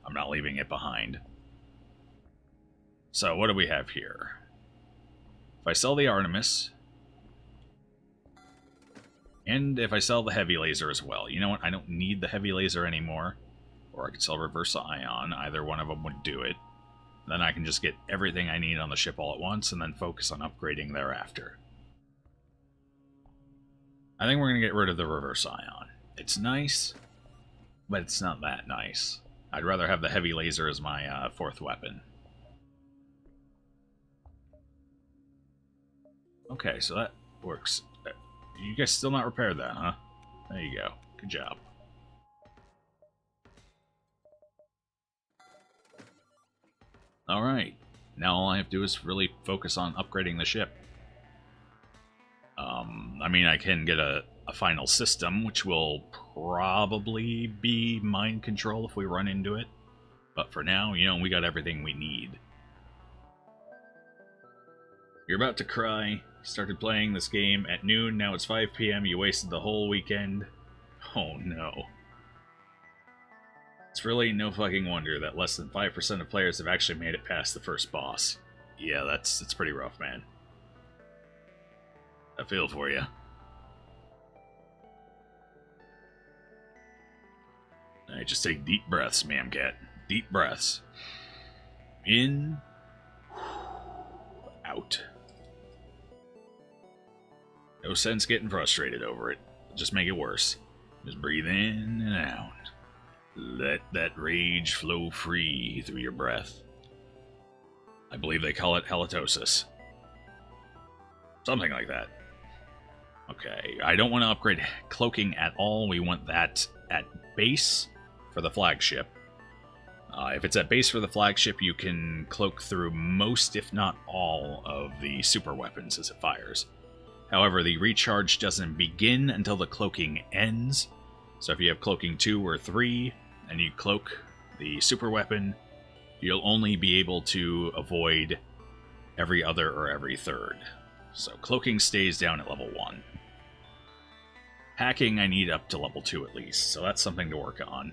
I'm not leaving it behind. So what do we have here? If I sell the Artemis, and if I sell the heavy laser as well, you know what? I don't need the heavy laser anymore. Or I could sell reverse ion. Either one of them would do it. Then I can just get everything I need on the ship all at once and then focus on upgrading thereafter. I think we're going to get rid of the reverse ion. It's nice, but it's not that nice. I'd rather have the heavy laser as my fourth weapon. Okay, so that works. You guys still not repaired that, huh? There you go. Good job. Alright. Now all I have to do is really focus on upgrading the ship. I mean, I can get a final system, which will probably be mind control if we run into it. But for now, you know, we got everything we need. You're about to cry. Started playing this game at noon, now it's 5 p.m. You wasted the whole weekend. Oh no. It's really no fucking wonder that less than 5% of players have actually made it past the first boss. Yeah, it's pretty rough, man. I feel for you. Alright, just take deep breaths, ma'am cat. Deep breaths. In. Out. No sense getting frustrated over it. Just make it worse. Just breathe in and out. Let that rage flow free through your breath. I believe they call it halitosis. Something like that. Okay, I don't want to upgrade cloaking at all. We want that at base for the flagship. If it's at base for the flagship, you can cloak through most, if not all, of the super weapons as it fires. However, the recharge doesn't begin until the cloaking ends. So if you have cloaking 2 or 3, and you cloak the super weapon, you'll only be able to avoid every other or every third. So cloaking stays down at level 1. Hacking I need up to level 2 at least, so that's something to work on.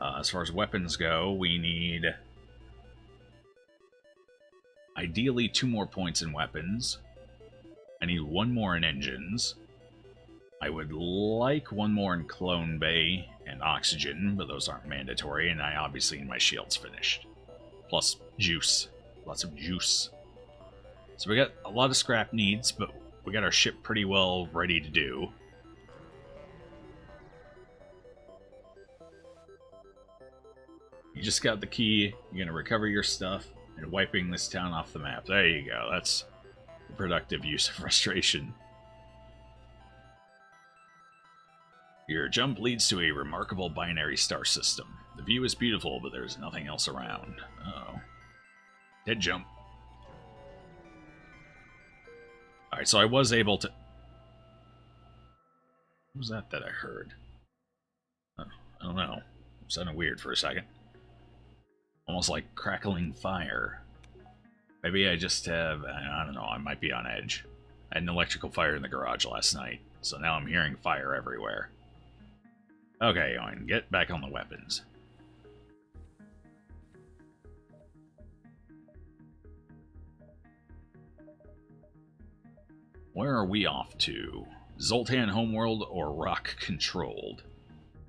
As far as weapons go, we need ideally 2 more points in weapons. I need 1 more in engines. I would like 1 more in clone bay and oxygen, but those aren't mandatory, and I obviously need my shields finished. Plus juice. Lots of juice. So we got a lot of scrap needs, but we got our ship pretty well ready to do. You just got the key, you're going to recover your stuff, and wiping this town off the map. There you go, that's the productive use of frustration. Your jump leads to a remarkable binary star system. The view is beautiful, but there's nothing else around. Uh-oh. Dead jump. Alright, so I was able to... What was that I heard? Oh, I don't know. It sounded weird for a second. Almost like crackling fire. Maybe I just have... I don't know, I might be on edge. I had an electrical fire in the garage last night, so now I'm hearing fire everywhere. Okay, Owen, get back on the weapons. Where are we off to? Zoltan Homeworld or Rock Controlled?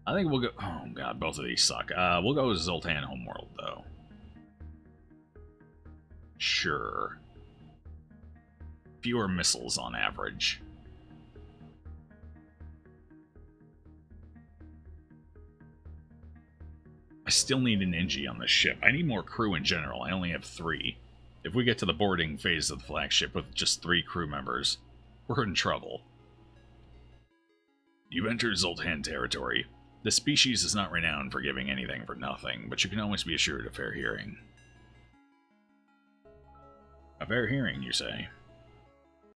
I think we'll go... Oh god, both of these suck. We'll go with Zoltan Homeworld, though. Sure. Fewer missiles on average. I still need an Engie on this ship. I need more crew in general. I only have 3. If we get to the boarding phase of the flagship with just 3 crew members, we're in trouble. You've entered Zoltan territory. The species is not renowned for giving anything for nothing, but you can always be assured of fair hearing. A fair hearing, you say?